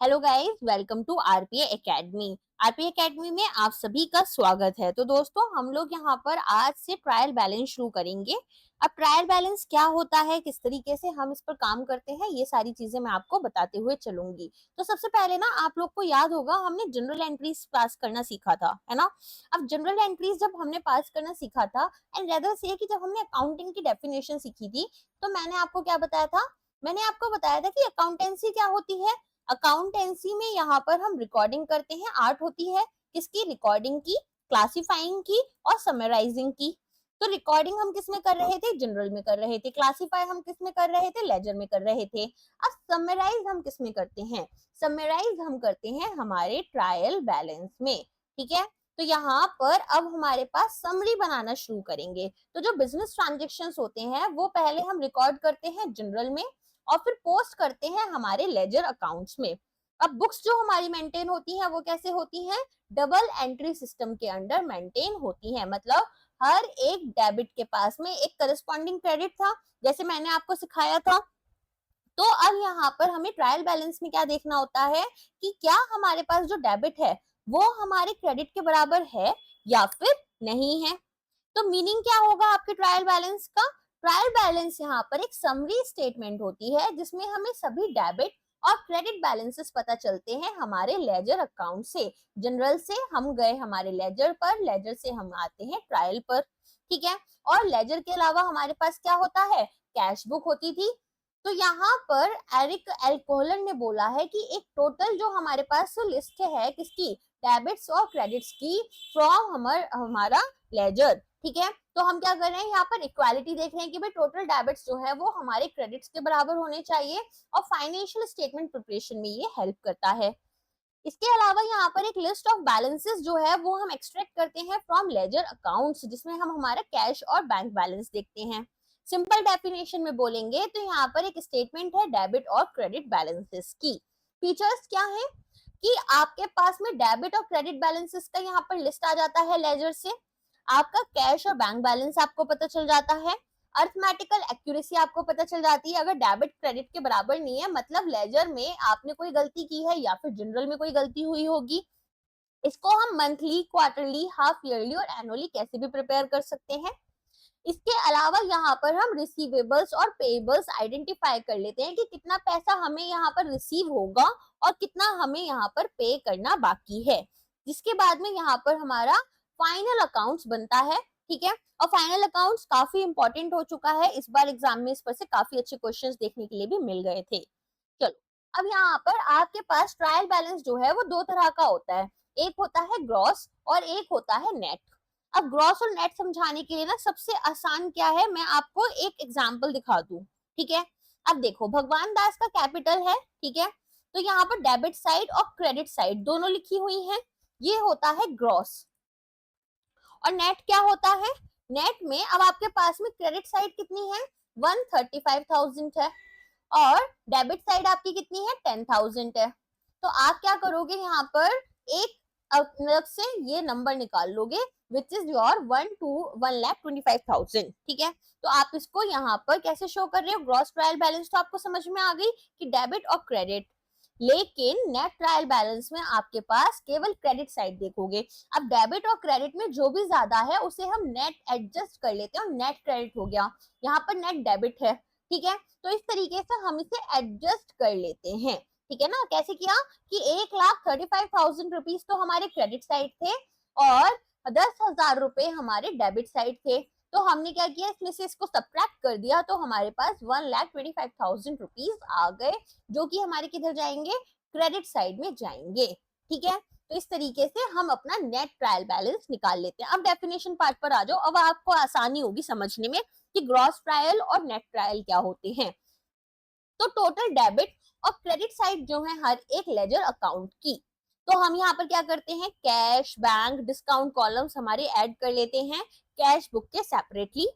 Hello guys, welcome to RPA academy. RPA academy में आप सभी का स्वागत है। तो दोस्तों, हम लोग यहाँ पर आज से ट्रायल बैलेंस शुरू करेंगे। अब ट्रायल बैलेंस क्या होता है, किस तरीके से हम इस पर काम करते हैं, ये सारी चीजें मैं आपको बताते हुए चलूंगी। तो सबसे पहले ना, आप लोग को याद होगा हमने जनरल एंट्रीज पास करना सीखा था, है ना। अब जनरल एंट्रीज जब हमने पास करना सीखा था, एंड रेदर से कि जब हमने अकाउंटिंग की डेफिनेशन सीखी थी, तो मैंने आपको क्या बताया था? मैंने आपको बताया था कि अकाउंटेंसी क्या होती है। अकाउंटेंसी में यहाँ पर हम रिकॉर्डिंग करते हैं। आर्ट होती है किसकी? रिकॉर्डिंग की, क्लासिफाइंग की और समराइजिंग की। तो रिकॉर्डिंग हम किस में कर रहे थे? जनरल में कर रहे थे। क्लासिफाई हम किस में कर रहे थे? लेजर में कर रहे थे। अब समराइज हम किस में करते हैं? समराइज हम करते हैं हमारे ट्रायल बैलेंस में। ठीक है। तो यहाँ पर अब हमारे पास समरी बनाना शुरू करेंगे। तो जो बिजनेस ट्रांजेक्शन्स होते हैं वो पहले हम रिकॉर्ड करते हैं जनरल में और फिर पोस्ट करते हैं हमारे लेजर अकाउंट्स में। अब बुक्स जो हमारी मेंटेन होती हैं वो कैसे होती हैं? डबल एंट्री सिस्टम के अंडर मेंटेन होती हैं। मतलब हर एक डेबिट के पास में एक करस्पॉन्डिंग क्रेडिट था, जैसे मैंने आपको सिखाया था। तो अब यहाँ पर हमें ट्रायल बैलेंस में क्या देखना होता है कि क्या हमारे पास जो डेबिट है वो हमारे क्रेडिट के बराबर है या फिर नहीं है। तो मीनिंग क्या होगा आपके ट्रायल बैलेंस का? ट्रायल बैलेंस यहाँ पर एक समरी स्टेटमेंट होती है जिसमें हमें सभी डेबिट और क्रेडिट बैलेंसेस पता चलते हैं हमारे लेजर अकाउंट से। जनरल से हम गए हमारे लेजर पर, लेजर से हम आते हैं ट्रायल पर। ठीक है। और लेजर के अलावा हमारे पास क्या होता है? कैश बुक होती थी। तो यहाँ पर एरिक एल्कोहलन ने बोला है कि एक टोटल जो हमारे पास लिस्ट है किसकी? डेबिट्स और क्रेडिट्स की, फ्रॉम हमारा लेजर। ठीक है। तो हम क्या कर रहे हैं यहाँ पर? इक्वालिटी देख रहे हैं कि भाई टोटल डेबिट्स जो है वो हमारे क्रेडिट्स के बराबर होने चाहिए, और फाइनेंशियल स्टेटमेंट प्रिपरेशन में ये हेल्प करता है। इसके अलावा यहाँ पर एक लिस्ट ऑफ बैलेंसेस जो है वो हम एक्सट्रैक्ट करते हैं फ्रॉम लेजर अकाउंट्स, जिसमें हम हमारा कैश और बैंक बैलेंस देखते हैं। सिंपल डेफिनेशन में बोलेंगे तो यहाँ पर एक स्टेटमेंट है डेबिट और क्रेडिट बैलेंसेस की। फीचर्स क्या है कि आपके पास में डेबिट और क्रेडिट बैलेंसेस का यहाँ पर लिस्ट आ जाता है लेजर से। आपका कैश और बैंक बैलेंस आपको पता चल जाता है। अर्थमेटिकल एक्यूरेसी आपको पता चल जाती है। अगर डेबिट क्रेडिट के बराबर नहीं है, मतलब लेजर में आपने कोई गलती की है या फिर जनरल में कोई गलती हुई होगी। इसको हम मंथली, क्वार्टरली, हाफ ईयरली और एनुअली कैसे भी प्रिपेयर कर सकते हैं। इसके अलावा यहाँ पर हम रिसीवेबल्स और पेएबल्स आइडेंटिफाई कर लेते हैं कि कितना पैसा हमें यहाँ पर रिसीव होगा और कितना हमें यहाँ पर पे करना बाकी है। जिसके बाद में यहाँ पर हमारा फाइनल अकाउंट्स बनता है। ठीक है। और फाइनल अकाउंट्स काफी इंपॉर्टेंट हो चुका है। इस बार एग्जाम में इस पर से काफी अच्छे क्वेश्चंस देखने के लिए भी मिल गए थे। चलो, अब यहाँ पर आपके पास ट्रायल बैलेंस जो है वो दो तरह का होता है। एक होता है ग्रॉस और एक होता है नेट। अब ग्रॉस और नेट समझाने के लिए ना सबसे आसान क्या है, मैं आपको एक एग्जांपल दिखा दूं। ठीक है। अब देखो, भगवान दास का कैपिटल है। ठीक है। तो यहाँ पर डेबिट साइड और क्रेडिट साइड दोनों लिखी हुई है। ये होता है ग्रॉस। और नेट क्या होता है? नेट में अब आपके पास में क्रेडिट साइड कितनी है? 135,000 है। और डेबिट साइड आपकी कितनी है? 10,000 है। तो आप क्या करोगे यहाँ पर? एक अलग से ये नंबर निकाल लोगे, विच इज योर 1,25,000। ठीक है। तो आप इसको यहाँ पर कैसे शो कर रहे हो? ग्रॉस ट्रायल बैलेंस तो आपको समझ में आ गई कि डेबिट और क्रेडिट। लेकिन नेट ट्रायल बैलेंस में आपके पास केवल क्रेडिट साइड देखोगे। अब डेबिट और क्रेडिट में जो भी ज्यादा है उसे हम नेट एडजस्ट कर लेते हैं और नेट क्रेडिट हो गया। यहाँ पर नेट डेबिट है। ठीक है। तो इस तरीके से हम इसे एडजस्ट कर लेते हैं। ठीक है ना। कैसे किया कि 1,35,000 रुपीज तो हमारे क्रेडिट साइड थे और 10,000 रुपए हमारे डेबिट साइड थे। तो हमने क्या किया, इसमें से इसको सब्ट्रैक्ट कर दिया तो हमारे पास 1,25,000 रुपीज आ गए, जो कि हमारे किधर जाएंगे? क्रेडिट साइड में जाएंगे। ठीक है। तो इस तरीके से हम अपना नेट ट्रायल बैलेंस निकाल लेते हैं। अब डेफिनेशन पार्ट पर आ जाओ। अब आपको आसानी होगी समझने में कि ग्रॉस ट्रायल और नेट ट्रायल क्या होते हैं। तो टोटल डेबिट और क्रेडिट साइड जो है हर एक लेजर अकाउंट की, तो हम यहाँ पर क्या करते हैं? कैश, बैंक, डिस्काउंट कॉलम्स हमारे ऐड कर लेते हैं कैश बुक के सेपरेटली।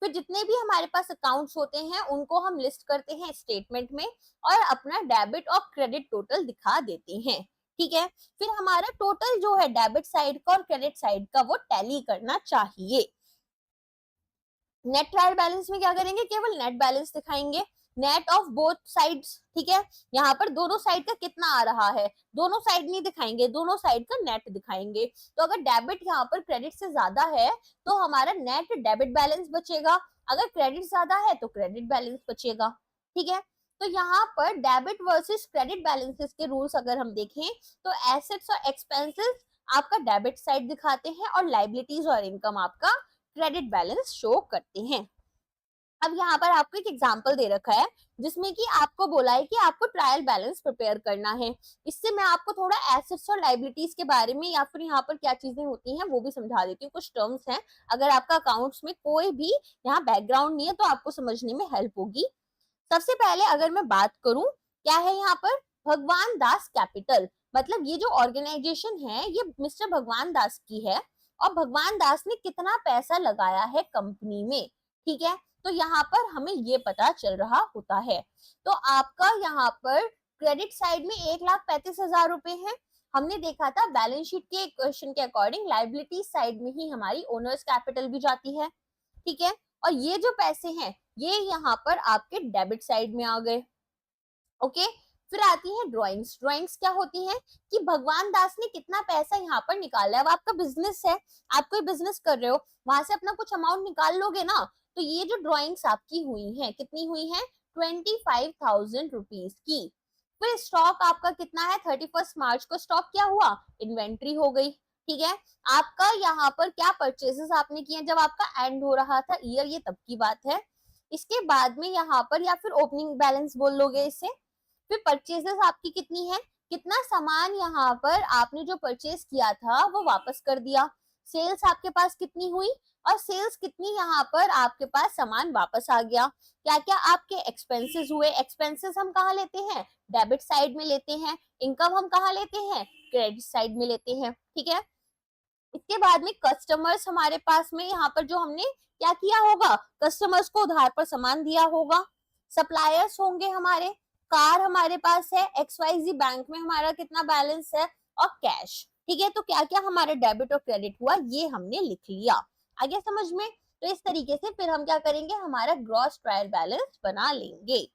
फिर जितने भी हमारे पास अकाउंट्स होते हैं उनको हम लिस्ट करते हैं स्टेटमेंट में और अपना डेबिट और क्रेडिट टोटल दिखा देते हैं। ठीक है। फिर हमारा टोटल जो है डेबिट साइड का और क्रेडिट साइड का वो टैली करना चाहिए। नेट ट्रायल बैलेंस में क्या करेंगे? केवल नेट बैलेंस दिखाएंगे। नेट ऑफ बोथ साइड्स, ठीक है, यहाँ पर दोनों साइड का कितना आ रहा है, दोनों साइड नहीं दिखाएंगे, दोनों साइड का नेट दिखाएंगे। तो अगर डेबिट यहाँ पर क्रेडिट से ज्यादा है तो हमारा नेट डेबिट बैलेंस बचेगा, अगर क्रेडिट ज्यादा है तो क्रेडिट बैलेंस बचेगा, ठीक है। तो यहाँ पर डेबिट वर्सेस क्रेडिट बैलेंसेस के रूल्स अगर हम देखें तो एसेट्स और एक्सपेंसेस आपका डेबिट साइड दिखाते हैं और लाइबिलिटीज और इनकम आपका क्रेडिट बैलेंस शो करते हैं। अब यहाँ पर आपको एक एग्जांपल दे रखा है जिसमें कि आपको बोला है कि आपको ट्रायल बैलेंस प्रिपेयर करना है। इससे मैं आपको थोड़ा एसेट्स और लाइबिलिटीज के बारे में या फिर यहाँ पर क्या चीजें होती हैं वो भी समझा देती हूँ, कुछ टर्म्स हैं, अगर आपका अकाउंट्स में कोई भी यहाँ बैकग्राउंड नहीं है तो आपको समझने में हेल्प होगी। सबसे पहले अगर मैं बात करूं क्या है यहाँ पर, भगवान दास कैपिटल, मतलब ये जो ऑर्गेनाइजेशन है ये मिस्टर भगवान दास की है और भगवान दास ने कितना पैसा लगाया है कंपनी में, ठीक है। तो यहाँ पर हमें ये पता चल रहा होता है। तो आपका यहाँ पर क्रेडिट साइड में 1,35,000 रुपए है। हमने देखा था बैलेंस शीट के क्वेश्चन के अकॉर्डिंग लाइबिलिटी साइड में ही हमारी ओनर्स कैपिटल भी जाती है, ठीक है। और ये जो पैसे हैं ये यहाँ पर आपके डेबिट साइड में आ गए, ओके। फिर आती है ड्राइंग्स। ड्राइंग्स क्या होती है कि भगवान दास ने कितना पैसा यहाँ पर निकाला है, अब आपका बिजनेस है, आप कोई बिजनेस कर रहे हो, वहां से अपना कुछ अमाउंट निकाल लोगे ना, तो ये जो ड्राइंग्स आपकी हुई है कितनी हुई है, 25,000 रुपीज की। फिर स्टॉक आपका कितना है, 31 मार्च को स्टॉक क्या हुआ, इन्वेंट्री हो गई, ठीक है। आपका यहाँ पर क्या परचेजेस आपने किए जब आपका एंड हो रहा था ईयर, ये तब की बात है। इसके बाद में यहाँ पर या फिर ओपनिंग बैलेंस बोल लोगे इसे। फिर परचेजेस आपकी कितनी है, कितना सामान यहाँ पर आपने जो परचेज किया था वो वापस कर दिया। सेल्स आपके पास कितनी हुई और सेल्स कितनी यहाँ पर आपके पास सामान वापस आ गया। क्या क्या आपके एक्सपेंसेस हुए, एक्सपेंसेस हम कहाँ लेते हैं, डेबिट साइड में लेते हैं। इनकम हम कहाँ लेते हैं, क्रेडिट साइड में लेते हैं, ठीक है। इसके बाद में कस्टमर्स हमारे पास में यहाँ पर जो हमने क्या किया होगा, कस्टमर्स को उधार पर सामान दिया होगा। सप्लायर्स होंगे हमारे, कार हमारे पास है, XYZ बैंक में हमारा कितना बैलेंस है और कैश, ठीक है। तो क्या क्या हमारा डेबिट और क्रेडिट हुआ ये हमने लिख लिया, आ गया समझ में। तो इस तरीके से फिर हम क्या करेंगे, हमारा ग्रॉस ट्रायल बैलेंस बना लेंगे।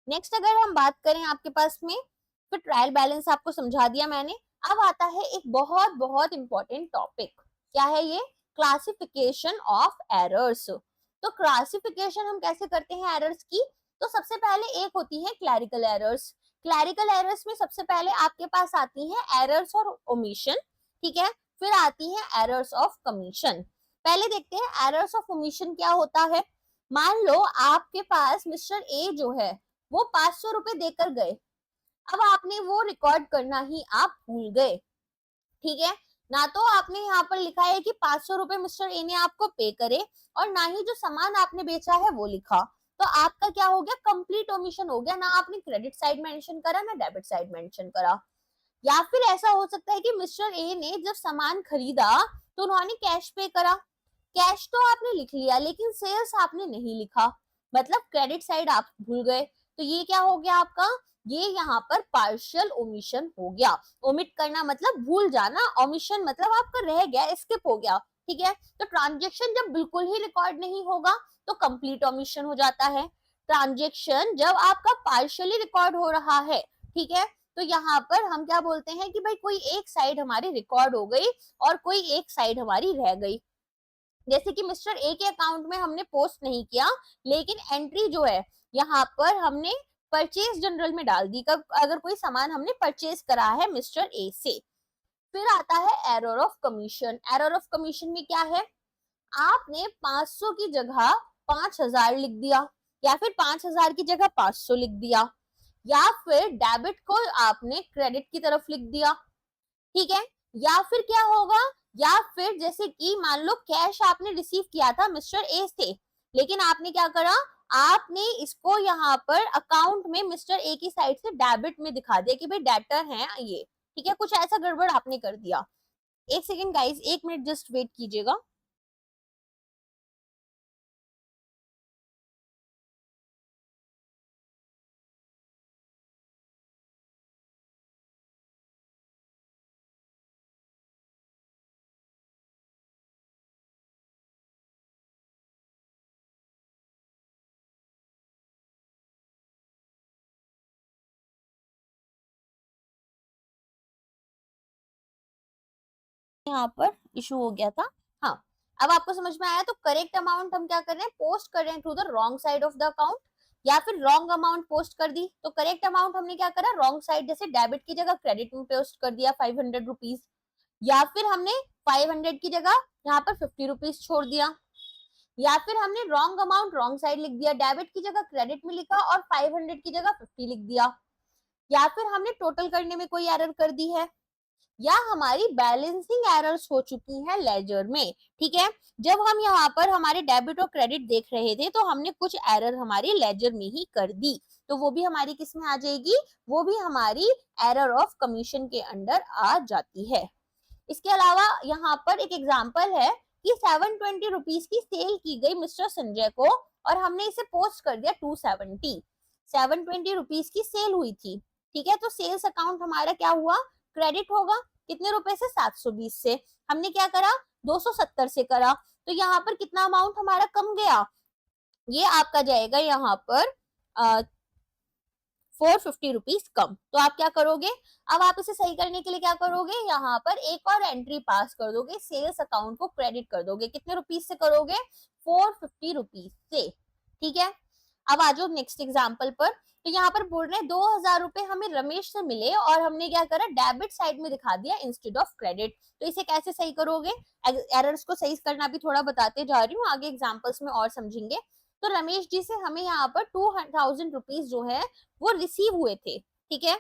नेक्स्ट अगर हम बात करें आपके पास में, फिर ट्रायल बैलेंस आपको समझा दिया मैंने। अब आता है एक बहुत बहुत इंपॉर्टेंट टॉपिक, क्या है ये, क्लासिफिकेशन ऑफ एरर्स। तो क्लासिफिकेशन हम कैसे करते हैं एरर्स की, तो सबसे पहले एक होती है क्लैरिकल एरर्स। क्लैरिकल एरर्स में सबसे पहले आपके पास आती है एरर्स और ओमिशन, ठीक है। फिर आती है एरर्स ऑफ कमीशन। पहले देखते हैं एरर्स ऑफ ओमिशन क्या होता है। मान लो आपके पास मिस्टर ए जो है वो 500 रुपए देकर गए, अब आपने वो रिकॉर्ड करना ही आप भूल गए, ठीक है। ना तो आपने यहाँ पर लिखा है कि 500 रुपए मिस्टर ए ने आपको पे करे और ना ही जो सामान आपने बेचा है वो लिखा, तो आपका क्या हो गया, कंप्लीट ओमिशन हो गया, ना आपने क्रेडिट साइड मेंशन करा ना डेबिट साइड मेंशन करा। या फिर ऐसा हो सकता है कि मिस्टर ए ने जब सामान खरीदा तो उन्होंने कैश पे करा, कैश तो आपने लिख लिया लेकिन सेल्स आपने नहीं लिखा, मतलब क्रेडिट साइड आप भूल गए। तो ये क्या हो गया आपका, ये यहाँ पर पार्शियल ओमिशन हो गया। ओमिट करना मतलब भूल जाना, ओमिशन मतलब आपका रह गया, स्किप हो गया, ठीक है। तो ट्रांजेक्शन जब बिल्कुल ही रिकॉर्ड नहीं होगा तो कंप्लीट ओमिशन हो जाता है। ट्रांजेक्शन जब आपका पार्शियली रिकॉर्ड हो रहा है, ठीक है, तो यहाँ पर हम क्या बोलते हैं कि भाई कोई एक साइड हमारी रिकॉर्ड हो गई और कोई एक साइड हमारी रह गई। जैसे कि मिस्टर ए के अकाउंट में हमने पोस्ट नहीं किया लेकिन एंट्री जो है यहाँ पर हमने परचेज जनरल में डाल दी, कब अगर कोई सामान हमने परचेज करा है मिस्टर ए से। फिर आता है error of commission. Error of commission में क्या है, आपने 500 की जगह 5,000 लिख दिया या फिर 5,000 की जगह 500 लिख दिया या फिर डेबिट को आपने क्रेडिट की तरफ लिख दिया, ठीक है। या फिर क्या होगा, या फिर जैसे कि मान लो कैश आपने रिसीव किया था मिस्टर ए से लेकिन आपने क्या करा, आपने इसको यहाँ पर अकाउंट में मिस्टर ए की साइड से डेबिट में दिखा दिया कि भाई डेटर है ये, ठीक है, कुछ ऐसा गड़बड़ आपने कर दिया। एक second guys, 1 minute just wait कीजिएगा। यहाँ पर इशू हो गया था। हाँ, अब आपको समझ में आया। तो करेक्ट अमाउंट हम क्या कर रहे हैं, पोस्ट कर रहे हैं through the wrong side of the account, या फिर रॉन्ग अमाउंट पोस्ट कर दी। तो करेक्ट अमाउंट हमने क्या करा, रॉन्ग साइड, जैसे डेबिट की जगह क्रेडिट में पोस्ट कर दिया 500 रुपीज, या फिर हमने 500 की जगह यहाँ पर 50 रुपीज छोड़ दिया, या फिर हमने रॉन्ग अमाउंट रॉन्ग साइड लिख दिया, डेबिट की जगह क्रेडिट में लिखा और 500 की जगह 50 लिख दिया, या फिर हमने टोटल करने में कोई एरर कर दी है, या हमारी बैलेंसिंग एरर्स हो चुकी हैं लेजर में। ठीक है, जब हम यहाँ पर हमारे डेबिट और क्रेडिट देख रहे थे तो हमने कुछ एरर हमारी लेजर में ही कर दी, तो वो भी हमारी किस में आ जाएगी, वो भी हमारी एरर ऑफ कमीशन के अंडर आ जाती है। इसके अलावा यहाँ पर एक एग्जाम्पल है कि 720 रुपीज की सेल की गई मिस्टर संजय को, और हमने इसे पोस्ट कर दिया 270। 720 रुपीज की सेल हुई थी, ठीक है, तो सेल्स अकाउंट हमारा क्या हुआ, क्रेडिट होगा, कितने रुपए से, 720 से। हमने क्या करा, 270 से करा, तो यहाँ पर कितना अमाउंट हमारा कम गया, ये आपका जाएगा यहाँ पर 450 रुपीज कम। तो आप क्या करोगे, अब आप इसे सही करने के लिए क्या करोगे, यहाँ पर एक और एंट्री पास कर दोगे, सेल्स अकाउंट को क्रेडिट कर दोगे, कितने रुपीज से करोगे, 450 रुपीज से। ठीक है, अब आ जाओ नेक्स्ट एग्जाम्पल पर। तो यहाँ पर बोल रहे हैं 2000 रुपए हमें रमेश से मिले और हमने क्या करा, डेबिट साइड में दिखा दिया इंस्टेड ऑफ क्रेडिट। तो इसे कैसे सही करोगे, एरर्स को सही करना भी थोड़ा बताते जा रही हूँ, आगे एग्जाम्पल्स में और समझेंगे। तो रमेश जी से हमें यहाँ पर 2000 रुपीज जो है वो रिसीव हुए थे। ठीक है,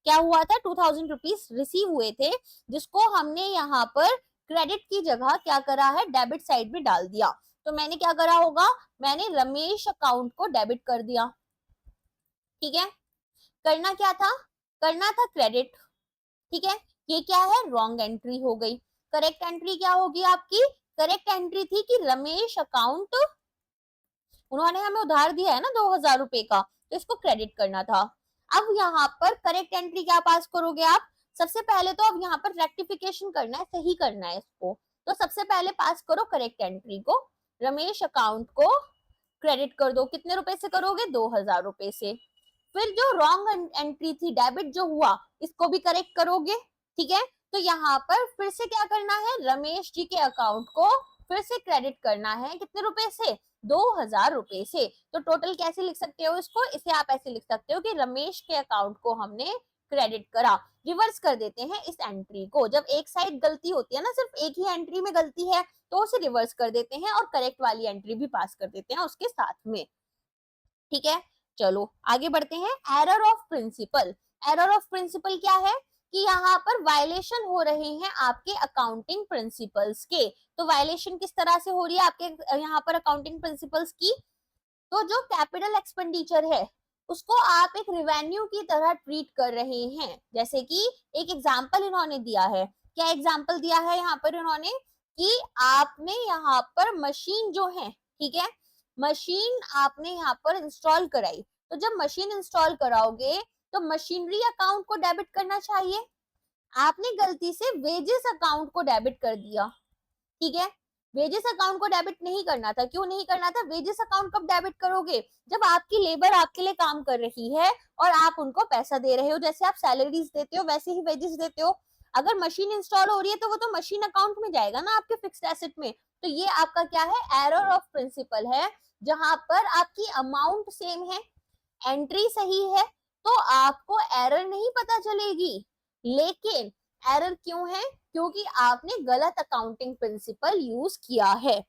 क्या हुआ था, 2000 रुपीज रिसीव हुए थे, जिसको हमने यहाँ पर क्रेडिट की जगह क्या करा है, डेबिट साइड में डाल दिया। तो मैंने क्या करा होगा, मैंने रमेश अकाउंट को डेबिट कर दिया। ठीक है, करना क्या था, करना था क्रेडिट। ठीक है, ये क्या है, रॉन्ग एंट्री हो गई। करेक्ट एंट्री क्या होगी आपकी, करेक्ट एंट्री थी कि रमेश अकाउंट, उन्होंने हमें उधार दिया है ना 2000 रुपए का, तो इसको क्रेडिट करना था। अब यहाँ पर करेक्ट एंट्री क्या पास करोगे आप, सबसे पहले तो अब यहाँ पर रेक्टिफिकेशन करना है, सही करना है इसको। तो सबसे पहले पास करो करेक्ट एंट्री को, रमेश अकाउंट को क्रेडिट कर दो, कितने रुपए से करोगे, 2000 रुपए से। फिर जो रॉन्ग एंट्री थी, डेबिट जो हुआ, इसको भी करेक्ट करोगे। ठीक है, तो यहाँ पर फिर से क्या करना है, रमेश जी के अकाउंट को फिर से क्रेडिट करना है, कितने रुपए से, 2000 रुपए से। तो टोटल कैसे लिख सकते हो इसको, इसे आप ऐसे लिख सकते हो कि रमेश के अकाउंट को हमने क्रेडिट करा। रिवर्स कर देते हैं इस एंट्री को, जब एक साइड गलती होती है ना, सिर्फ एक ही एंट्री में गलती है, तो उसे रिवर्स कर देते हैं और करेक्ट वाली एंट्री भी पास कर देते हैं उसके साथ में। ठीक है, चलो आगे बढ़ते हैं। Error of principle, error of principle क्या है कि यहाँ पर वायलेशन हो रहे हैं आपके अकाउंटिंग प्रिंसिपल्स के। तो वायलेशन किस तरह से हो रही है आपके यहाँ पर अकाउंटिंग प्रिंसिपल्स की, तो जो कैपिटल एक्सपेंडिचर है उसको आप एक रिवेन्यू की तरह ट्रीट कर रहे हैं। जैसे कि एक एग्जाम्पल इन्होंने दिया है, क्या एग्जाम्पल दिया है यहाँ पर इन्होंने, कि आपने यहाँ पर मशीन जो है, ठीक है, मशीन आपने यहाँ पर इंस्टॉल कराई। तो जब मशीन इंस्टॉल कराओगे तो मशीनरी अकाउंट को डेबिट करना चाहिए, आपने गलती से वेजेस अकाउंट को डेबिट कर दिया। ठीक है, वेजेस अकाउंट को डेबिट नहीं करना था, क्यों नहीं करना था, वेजेस अकाउंट कब डेबिट करोगे, जब आपकी लेबर आपके लिए काम कर रही है और आप उनको पैसा दे रहे हो, जैसे आप सैलरीज देते हो वैसे ही वेजेस देते हो। अगर मशीन इंस्टॉल हो रही है तो वो तो मशीन अकाउंट में जाएगा ना, आपके फिक्स्ड एसेट में। तो ये आपका क्या है, एरर ऑफ प्रिंसिपल है, जहां पर आपकी अमाउंट सेम है, एंट्री सही है, तो आपको एरर नहीं पता चलेगी। लेकिन एरर क्यों है, क्योंकि आपने गलत अकाउंटिंग प्रिंसिपल यूज किया है।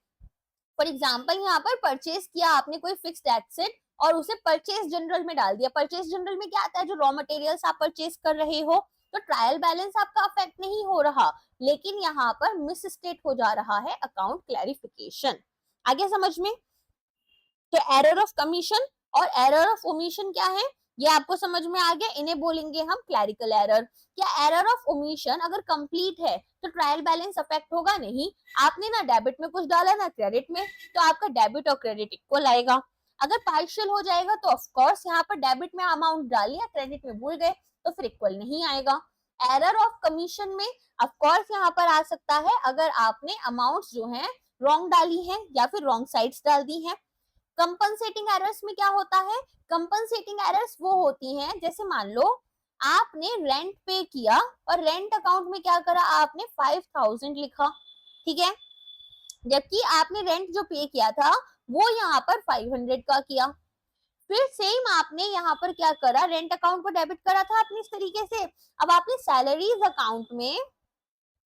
फॉर एग्जाम्पल यहाँ पर परचेज किया आपने कोई फिक्स्ड एसेट और उसे परचेज जनरल में डाल दिया। परचेज जनरल में क्या आता है, जो रॉ मटेरियल्स आप परचेज कर रहे हो, तो ट्रायल बैलेंस आपका अफेक्ट नहीं हो रहा, लेकिन यहाँ पर मिस स्टेट हो जा रहा है अकाउंट क्लैरिफिकेशन। आगे समझ में, तो एरर ऑफ कमीशन और एरर ऑफ ओमिशन क्या है, ये आपको समझ में आ गया, इन्हें बोलेंगे हम क्लैरिकल एरर। क्या एरर ऑफ ओमिशन अगर कंप्लीट है तो ट्रायल बैलेंस अफेक्ट होगा नहीं, आपने ना डेबिट में कुछ डाला ना क्रेडिट में, तो आपका डेबिट और क्रेडिट इक्वल आएगा। अगर पार्शियल हो जाएगा तो ऑफ कोर्स यहाँ पर डेबिट में अमाउंट डाली या क्रेडिट में भूल गए तो फिर इक्वल नहीं आएगा। एरर ऑफ कमीशन में ऑफ कोर्स यहाँ पर आ सकता है अगर आपने अमाउंट्स जो है रॉन्ग डाली है या फिर रॉन्ग साइड्स डाल दी है। कंपनसेटिंग एरर्स में क्या होता है, कंपनसेटिंग एरर्स वो होती हैं, जैसे मान लो आपने रेंट पे किया और रेंट अकाउंट में क्या करा, आपने 5000 लिखा, ठीक है, जबकि आपने रेंट जो पे किया था वो यहाँ पर 500 का किया। फिर सेम आपने यहाँ पर क्या करा, रेंट अकाउंट को डेबिट करा था आपने इस तरीके से। अब आपने सैलरीज अकाउंट में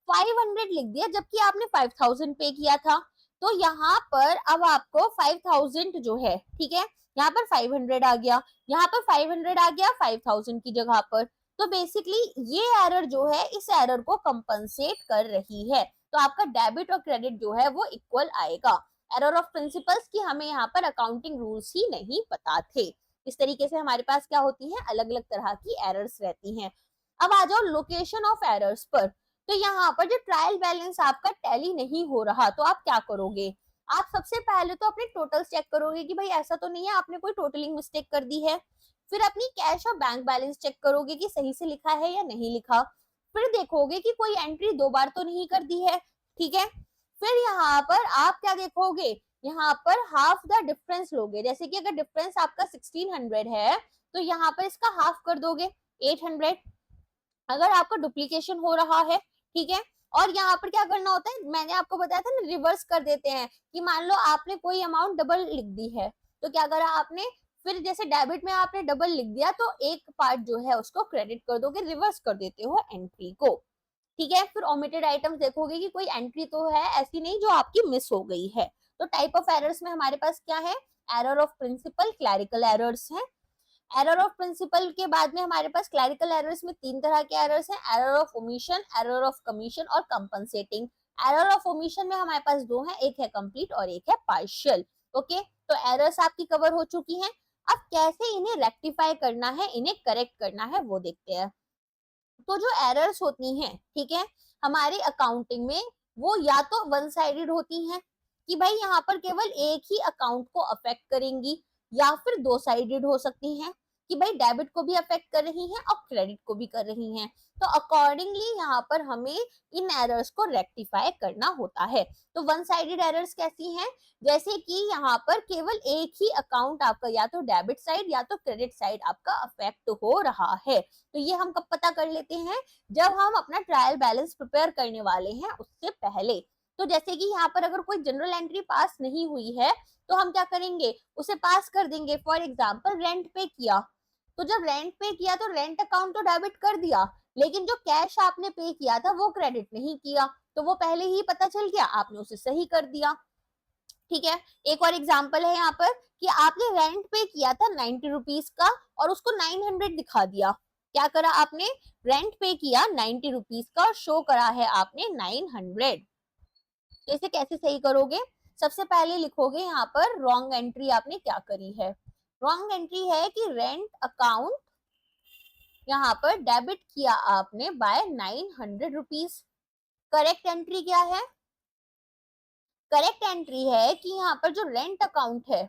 500 लिख दिया, जबकि आपने 5000 पे किया था। तो यहाँ पर अब आपको 5000 जो है, ठीक है, यहाँ पर 500 आ गया, यहाँ पर 500 आ गया 5000 की जगह पर। तो बेसिकली ये एरर जो है इस एरर को कंपनसेट कर रही है। तो आपका डेबिट और क्रेडिट जो है वो इक्वल आएगा। एरर ऑफ प्रिंसिपल्स की हमें यहाँ पर अकाउंटिंग रूल्स ही नहीं पता थे। इस तरीके से हमारे पास क्या होती है, अलग अलग तरह की एरर्स रहती हैं। अब आ जाओ लोकेशन ऑफ एरर्स पर। तो यहाँ पर जो ट्रायल बैलेंस आपका टैली नहीं हो रहा, तो आप क्या करोगे, आप सबसे पहले तो अपने टोटल चेक करोगे कि भाई ऐसा तो नहीं है आपने कोई टोटलिंग मिस्टेक कर दी है। फिर अपनी कैश और बैंक बैलेंस चेक करोगे कि सही से लिखा है या नहीं लिखा। फिर देखोगे कि कोई एंट्री 2 बार तो नहीं कर दी है, ठीक है। फिर यहाँ पर आप क्या देखोगे, यहाँ पर हाफ द डिफरेंस लोगे। जैसे कि अगर डिफरेंस आपका 1600 है तो यहाँ पर इसका हाफ कर दोगे 800। अगर आपका डुप्लीकेशन हो रहा है, ठीक है, और यहाँ पर क्या करना होता है, मैंने आपको बताया था ना, रिवर्स कर देते हैं कि मान लो आपने कोई अमाउंट डबल लिख दी है, तो क्या करा आपने, फिर जैसे डेबिट में आपने डबल लिख दिया तो एक पार्ट जो है उसको क्रेडिट कर दोगे, रिवर्स कर देते हो एंट्री को, ठीक है। फिर ओमिटेड आइटम्स देखोगे कि कोई एंट्री तो है ऐसी नहीं जो आपकी मिस हो गई है। तो टाइप ऑफ एरर्स में हमारे पास क्या है, error of principle, clerical errors है। एरर ऑफ प्रिंसिपल के बाद में हमारे पास क्लैरिकल एरर्स में 3 तरह के एरर्स हैं, error of omission, error of commission और कंपनसेटिंग। एरर ऑफ ओमिशन में हमारे पास 2 हैं, एक है कंप्लीट और एक है पार्शियल। ओके, तो एरर्स आपकी कवर हो चुकी हैं। अब कैसे इन्हें रेक्टिफाई करना है, इन्हें करेक्ट करना है, वो देखते हैं। तो जो एरर्स होती हैं, ठीक है, हमारे अकाउंटिंग में वो या तो वन साइडेड होती हैं कि भाई यहाँ पर केवल एक ही अकाउंट को अफेक्ट करेंगी, या फिर 2 साइडेड हो सकती हैं कि भाई डेबिट को भी अफेक्ट कर रही हैं और क्रेडिट को भी कर रही हैं। तो अकॉर्डिंगली यहाँ पर हमें इन एरर्स को रेक्टिफाई करना होता है। तो वन साइडेड एरर्स कैसी हैं, जैसे कि यहाँ पर केवल एक ही अकाउंट आपका या तो डेबिट साइड या तो क्रेडिट साइड आपका अफेक्ट हो रहा है। तो ये हम कब पता कर लेते हैं, जब हम अपना ट्रायल बैलेंस प्रिपेयर करने वाले हैं उससे पहले। तो जैसे कि यहाँ पर अगर कोई जनरल एंट्री पास नहीं हुई है तो हम क्या करेंगे, उसे पास कर देंगे। फॉर एग्जाम्पल रेंट पे किया, तो जब रेंट पे किया तो रेंट अकाउंट तो डेबिट कर दिया, लेकिन जो कैश आपने पे किया था वो क्रेडिट नहीं किया, तो वो पहले ही पता चल गया, आपने उसे सही कर दिया, ठीक है। एक और एग्जाम्पल है यहाँ पर कि आपने रेंट पे किया था 90 रुपीज का और उसको 900 दिखा दिया। क्या करा आपने, रेंट पे किया 90 रुपीज का और शो करा है आपने 900। तो इसे कैसे सही करोगे, सबसे पहले लिखोगे यहाँ पर रॉन्ग एंट्री आपने क्या करी है। रॉन्ग एंट्री है कि रेंट अकाउंट यहाँ पर डेबिट किया आपने बाय 900 रुपीज। करेक्ट एंट्री क्या है, करेक्ट एंट्री है कि यहाँ पर जो रेंट अकाउंट है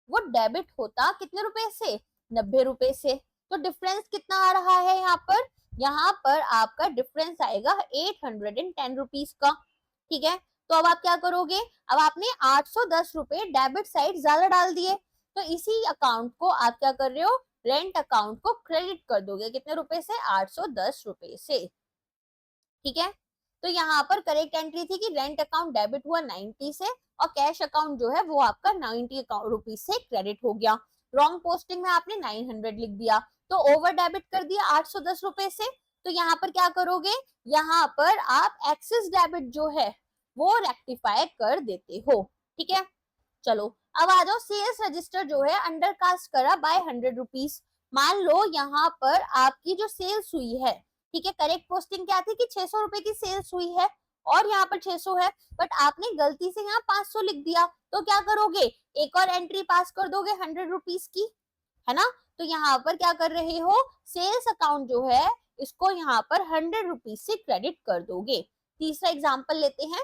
वो डेबिट होता कितने रुपए से, 90 रुपए से। तो डिफरेंस कितना आ रहा है यहाँ पर आपका डिफरेंस आएगा 810 रुपीज का, ठीक है। तो अब आप क्या करोगे, अब आपने 810 रुपए डेबिट साइड ज्यादा डाल दिए, तो इसी अकाउंट को आप क्या कर रहे हो, रेंट अकाउंट को क्रेडिट कर दोगे, कितने रुपए से, 810 रुपए से, ठीक है। तो यहाँ पर करेक्ट एंट्री थी कि रेंट अकाउंट डेबिट हुआ 90 से और कैश अकाउंट जो है वो आपका 90 रुपीज से क्रेडिट हो गया। रॉन्ग पोस्टिंग में आपने 900 लिख दिया, तो ओवर डेबिट कर दिया 810 रुपए से। तो यहाँ पर क्या करोगे, यहाँ पर आप एक्सेस डेबिट जो है वो रेक्टिफाई कर देते हो, ठीक है। चलो अब आ जाओ, सेल्स रजिस्टर जो है अंडर कास्ट करा बाय 100 रुपीज। मान लो यहाँ पर आपकी जो सेल्स हुई है, ठीक है, करेक्ट पोस्टिंग क्या थी कि 600 रुपए की सेल्स हुई है और यहाँ पर 600 है, बट आपने गलती से यहाँ 500 लिख दिया, तो क्या करोगे, एक और एंट्री पास कर दोगे 100 रुपीज की, है ना। तो यहाँ पर क्या कर रहे हो, सेल्स अकाउंट जो है इसको यहाँ पर 100 रुपीज से क्रेडिट कर दोगे। तीसरा एग्जाम्पल लेते हैं,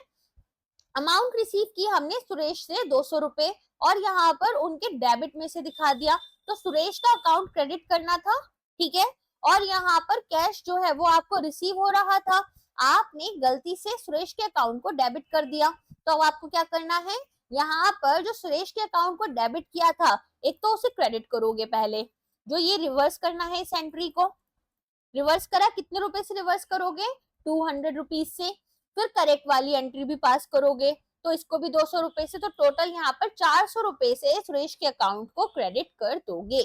अमाउंट रिसीव की हमने सुरेश से 200 रुपए और यहाँ पर उनके डेबिट में से दिखा दिया, तो सुरेश का अकाउंट क्रेडिट करना था, ठीक है, और यहाँ पर कैश जो है वो आपको रिसीव हो रहा था, आपने गलती से सुरेश के अकाउंट को डेबिट कर दिया। तो अब आपको क्या करना है, यहाँ पर जो सुरेश के अकाउंट को डेबिट किया था, एक तो उसे क्रेडिट करोगे पहले, जो ये रिवर्स करना है इस एंट्री को, रिवर्स करा, कितने रुपए से रिवर्स करोगे, 200 रुपीज से। फिर करेक्ट वाली एंट्री भी पास करोगे, तो इसको भी 200 रुपए से, तो टोटल यहाँ पर 400 रुपए से सुरेश के अकाउंट को क्रेडिट कर दोगे।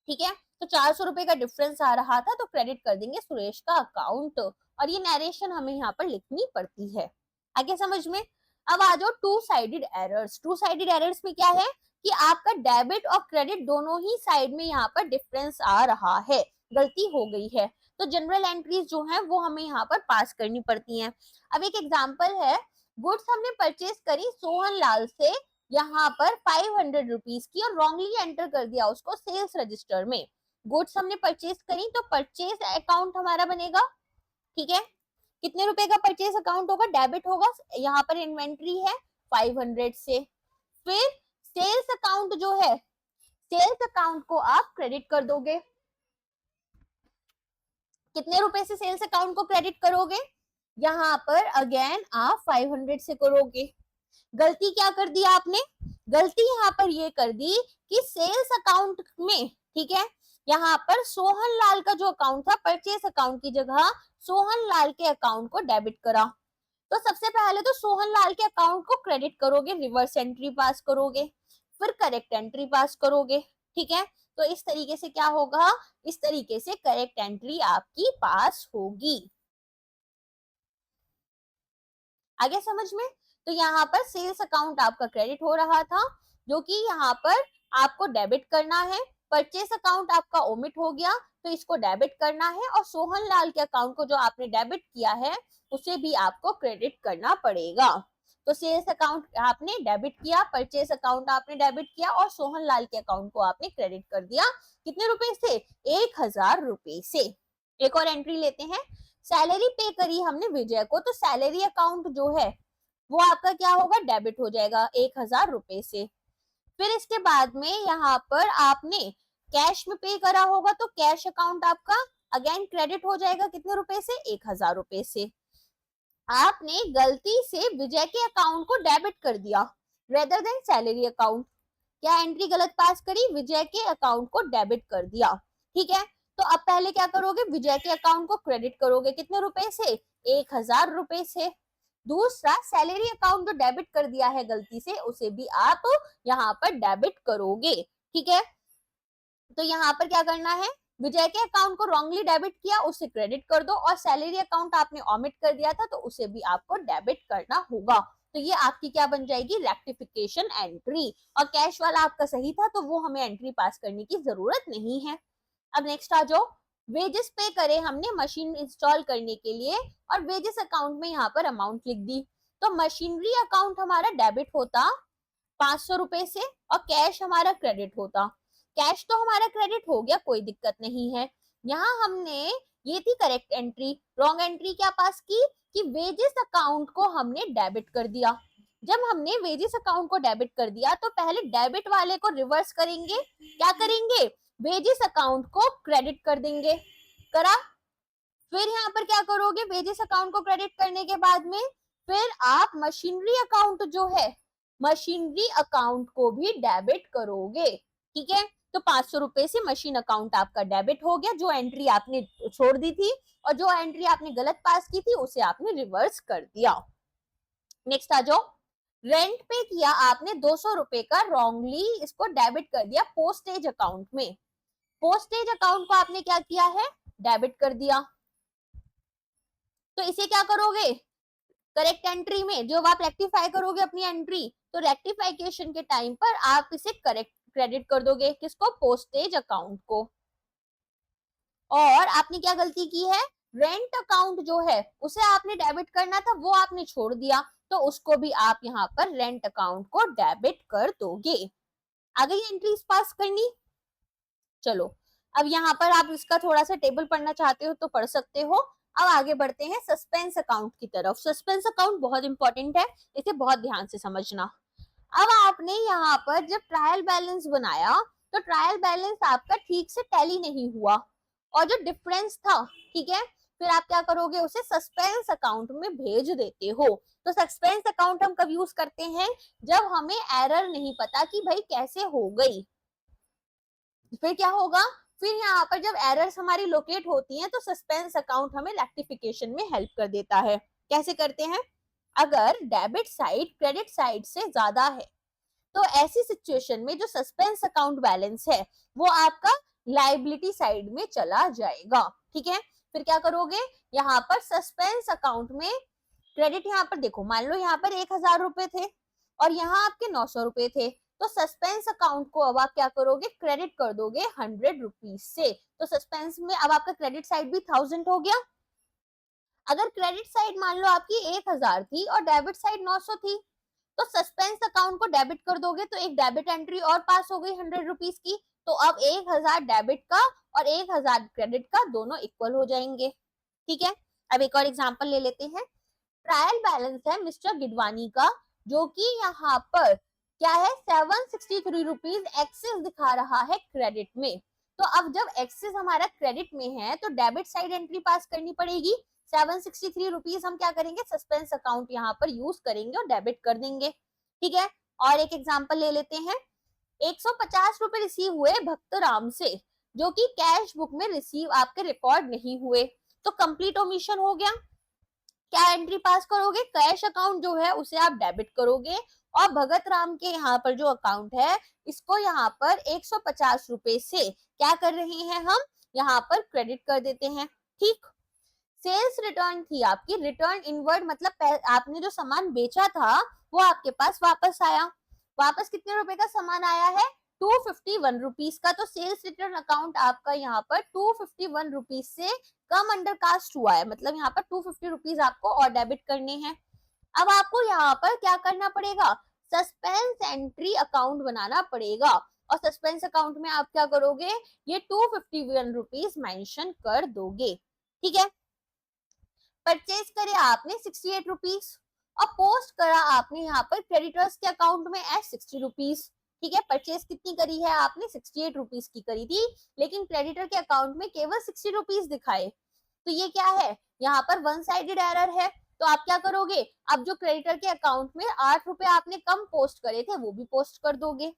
ठीक है, तो 400 रुपए का डिफरेंस आ रहा था, तो क्रेडिट कर देंगे सुरेश का अकाउंट। और ये नरेशन हमें यहाँ पर लिखनी पड़ती है। आगे समझ में। अब आ जाओ two sided errors. Two sided errors में क्या है कि आपका डेबिट और क्रेडिट दोनों ही साइड में यहाँ पर डिफरेंस आ रहा है, गलती हो गई है, तो जनरल एंट्रीज जो है वो हमें यहाँ पर पास करनी पड़ती हैं। अब एक एग्जाम्पल है, गुड्स हमने परचेज करी सोहन लाल से यहाँ पर 500 रुपीज की, और रॉन्गली एंटर कर दिया उसको सेल्स रजिस्टर में। गुड्स हमने परचेज करी तो परचेज अकाउंट हमारा बनेगा। ठीक है, कितने रुपए का परचेज अकाउंट होगा, डेबिट होगा, यहाँ पर इन्वेंट्री है 500 से। फिर सेल्स अकाउंट जो है, सेल्स अकाउंट को आप क्रेडिट कर दोगे। कितने रुपए से सेल्स अकाउंट को क्रेडिट करोगे, यहाँ पर अगेन आप 500 से करोगे। गलती क्या कर दी आपने, गलती यहाँ पर ये कर दी कि सेल्स अकाउंट में, ठीक है, यहाँ पर सोहन लाल का जो अकाउंट था परचेस अकाउंट की जगह सोहन लाल के अकाउंट को डेबिट करा। तो सबसे पहले तो सोहन लाल के अकाउंट को क्रेडिट करोगे, रिवर्स एंट्री पास करोगे, फिर करेक्ट एंट्री पास करोगे। ठीक है, तो इस तरीके से क्या होगा, इस तरीके से करेक्ट एंट्री आपकी पास होगी। आगे समझ में। तो यहाँ पर सेल्स अकाउंट आपका क्रेडिट हो रहा था, जो कि यहाँ पर आपको डेबिट करना है। परचेस अकाउंट आपका ओमिट हो गया, तो इसको डेबिट करना है, और सोहन लाल के अकाउंट को जो आपने डेबिट किया है उसे भी आपको क्रेडिट करना पड़ेगा। तो सेल्स अकाउंट आपने डेबिट किया, परचेस अकाउंट आपने डेबिट किया, और सोहन लाल के अकाउंट को आपने क्रेडिट कर दिया। कितने रुपए से, 1000 रुपए से। एक और एंट्री लेते हैं, सैलरी पे करी हमने विजय को, तो सैलरी अकाउंट जो है वो आपका क्या होगा, डेबिट हो जाएगा 1000 रुपए से। फिर इसके बाद में यहाँ पर आपने कैश में पे करा होगा, तो कैश अकाउंट आपका अगेन क्रेडिट हो जाएगा, कितने रुपए से, 1000 रुपए से। आपने गलती से विजय के अकाउंट को डेबिट कर दिया रेदर देन सैलरी अकाउंट। क्या एंट्री गलत पास करी, विजय के अकाउंट को डेबिट कर दिया। ठीक है, तो अब पहले क्या करोगे, विजय के अकाउंट को क्रेडिट करोगे, कितने रुपए से, 1000 रुपए से। दूसरा, सैलरी अकाउंट जो डेबिट कर दिया है गलती से, उसे भी आप यहाँ पर डेबिट करोगे। ठीक है, तो यहाँ पर क्या करना है, विजय के अकाउंट को रॉन्गली डेबिट किया, उसे क्रेडिट कर दो, और सैलरी अकाउंट आपने ओमिट कर दिया था तो उसे भी आपको डेबिट करना होगा। तो ये आपकी क्या बन जाएगी, रेक्टिफिकेशन एंट्री। और कैश वाला आपका सही था, तो वो हमें एंट्री पास करने की जरूरत नहीं है। अब नेक्स्ट आ जाओ, वेजेस पे करे हमने मशीन इंस्टॉल करने के लिए, और वेजेस अकाउंट में यहाँ पर अमाउंट लिख दी। तो मशीनरी अकाउंट हमारा डेबिट होता 500 रुपए से, और कैश हमारा क्रेडिट होता। कैश तो हमारा क्रेडिट हो गया, कोई दिक्कत नहीं है। यहाँ हमने, ये थी करेक्ट एंट्री, रॉन्ग एंट्री क्या पास की कि वेजेस अकाउंट को हमने डेबिट कर दिया। जब हमने वेजेस अकाउंट को डेबिट कर दिया, तो पहले डेबिट वाले को रिवर्स करेंगे, क्या करेंगे, वेजेस अकाउंट को क्रेडिट कर देंगे, करा। फिर यहाँ पर क्या करोगे, वेजेस अकाउंट को क्रेडिट करने के बाद में फिर आप मशीनरी अकाउंट जो है, मशीनरी अकाउंट को भी डेबिट करोगे। ठीक है, तो 500 रुपए से मशीन अकाउंट आपका डेबिट हो गया, जो एंट्री आपने छोड़ दी थी, और जो एंट्री आपने गलत पास की थी उसे आपने रिवर्स कर दिया। नेक्स्ट आ जाओ, रेंट पे किया आपने 200 रुपए का, रॉन्गली इसको डेबिट कर दिया पोस्टेज अकाउंट में। पोस्टेज अकाउंट को आपने क्या किया है, डेबिट कर दिया। तो इसे क्या करोगे, करेक्ट एंट्री में जब आप रेक्टिफाई करोगे अपनी एंट्री, तो रेक्टिफिकेशन के टाइम पर आप इसे करेक्ट क्रेडिट कर दोगे, किसको, पोस्टेज अकाउंट को। और आपने क्या गलती की है, रेंट अकाउंट जो है उसे आपने डेबिट करना था, वो आपने छोड़ दिया, तो उसको भी आप यहाँ पर रेंट अकाउंट को डेबिट कर दोगे। आ गई एंट्रीज पास करनी। चलो, अब यहाँ पर आप इसका थोड़ा सा टेबल पढ़ना चाहते हो तो पढ़ सकते हो। अब आगे बढ़ते हैं सस्पेंस अकाउंट की तरफ। सस्पेंस अकाउंट बहुत इंपॉर्टेंट है, इसे बहुत ध्यान से समझना। अब आपने यहाँ पर जब ट्रायल बैलेंस बनाया, तो ट्रायल बैलेंस आपका ठीक से टैली नहीं हुआ, और जो डिफरेंस था, ठीक है, फिर आप क्या करोगे, उसे सस्पेंस अकाउंट में भेज देते हो। तो सस्पेंस अकाउंट हम कब यूज करते हैं, जब हमें एरर नहीं पता कि भाई कैसे हो गई। फिर क्या होगा, फिर यहाँ पर जब एरर्स हमारी लोकेट होती हैं तो सस्पेंस अकाउंट हमें रेक्टिफिकेशन में हेल्प कर देता है। कैसे करते हैं? अगर डेबिट साइड क्रेडिट साइड से ज्यादा है तो ऐसी सिचुएशन में जो सस्पेंस अकाउंट बैलेंस है वो आपका लाइबिलिटी साइड में चला जाएगा। ठीक है, फिर क्या करोगे? यहाँ पर सस्पेंस अकाउंट में क्रेडिट, यहाँ पर देखो मान लो यहाँ पर 1,000 रुपए थे और यहाँ आपके 900 रुपए थे, तो सस्पेंस अकाउंट को अब आप क्या करोगे? क्रेडिट कर दोगे 100 रुपीज से। तो सस्पेंस में अब आपका क्रेडिट साइड भी 1000 हो गया। अगर क्रेडिट साइड मान लो आपकी 1,000 थी और डेबिट साइड 900 थी, तो सस्पेंस अकाउंट को डेबिट कर दोगे तो एक डेबिट एंट्री और पास हो गई 100 रुपीज की। तो अब 1,000 डेबिट का और 1,000 क्रेडिट का दोनों इक्वल हो जाएंगे। ठीक है, अब एक और एग्जांपल ले लेते हैं। ट्रायल बैलेंस है मिस्टर गिडवानी का, जो कि यहाँ पर क्या है 763 रुपीज एक्सेस दिखा रहा है क्रेडिट में। तो अब जब एक्सेस हमारा क्रेडिट में है तो डेबिट साइड एंट्री पास करनी पड़ेगी। 763 रुपीज हम क्या करेंगे? सस्पेंस अकाउंट यहाँ पर यूज करेंगे और डेबिट कर देंगे। ठीक है, और एक एग्जांपल ले लेते हैं। 150 रुपए रिसीव हुए भक्तराम से, जो कि कैश बुक में रिसीव आपके रिकॉर्ड नहीं हुए, तो कंप्लीट ओमिशन हो गया। क्या एंट्री पास करोगे? कैश अकाउंट जो है उसे आप डेबिट करोगे और भगत राम के यहाँ पर जो अकाउंट है इसको यहाँ पर 150 रुपए से क्या कर रहे हैं हम? यहाँ पर क्रेडिट कर देते हैं। ठीक, सेल्स रिटर्न थी आपकी, रिटर्न इनवर्ड मतलब आपने जो सामान बेचा था वो आपके पास वापस आया। वापस कितने रुपए का सामान आया है? 251 रुपीज का। तो सेल्स रिटर्न अकाउंट आपका यहाँ पर 251 रुपीज से कम अंडर कास्ट हुआ है, मतलब यहाँ पर 250 रुपीज आपको और डेबिट करने हैं। अब आपको यहाँ पर क्या करना पड़ेगा? सस्पेंस एंट्री अकाउंट बनाना पड़ेगा और सस्पेंस अकाउंट में आप क्या करोगे? ये 251 रुपीज मेंशन कर दोगे। ठीक है, परचेज करे आपने 68 रुपीज और पोस्ट करा आपने यहाँ पर क्रेडिटर्स के अकाउंट में एट 60 रुपीज। ठीक है, परचेज कितनी करी है आपने? 68 रुपीज की करी थी, लेकिन क्रेडिटर के अकाउंट में केवल 60 रुपीज दिखाए। तो ये क्या है? यहाँ पर वन साइडेड एरर है। तो आप क्या करोगे? अब जो क्रेडिटर के अकाउंट में 8 रुपए आपने कम पोस्ट करे थे वो भी पोस्ट कर दोगे।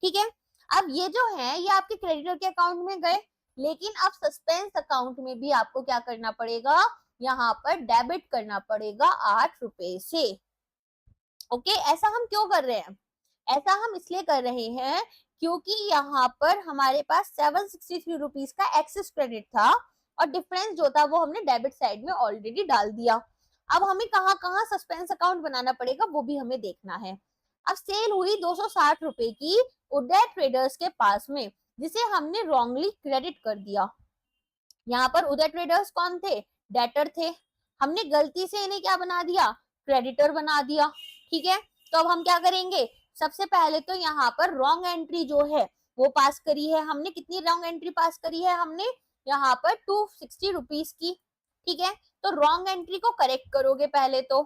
ठीक है, अब ये जो है ये आपके क्रेडिटर के अकाउंट में गए, लेकिन अब सस्पेंस अकाउंट में भी आपको क्या करना पड़ेगा? यहाँ पर डेबिट करना पड़ेगा 8 रुपए से। ओके, ऐसा हम क्यों कर रहे हैं? ऐसा हम इसलिए कर रहे हैं क्योंकि यहाँ पर हमारे पास 763 रुपीज का एक्सेस क्रेडिट था और डिफरेंस जो था वो हमने डेबिट साइड में ऑलरेडी डाल दिया। अब हमें कहाँ कहाँ सस्पेंस अकाउंट बनाना पड़ेगा वो भी हमें देखना है। अब सेल हुई 260 रुपए की उदय ट्रेडर्स के पास में, जिसे हमने रॉन्गली क्रेडिट कर दिया। यहाँ पर उदय ट्रेडर्स कौन थे? डेटर थे। हमने गलती से इन्हें क्या बना दिया? क्रेडिटर बना दिया। ठीक है, तो अब हम क्या करेंगे? सबसे पहले तो यहाँ पर रॉन्ग एंट्री जो है वो पास करी है हमने। कितनी रॉन्ग एंट्री पास करी है हमने? यहाँ पर 260 रुपीज की। ठीक है, तो रॉन्ग एंट्री को करेक्ट करोगे पहले तो,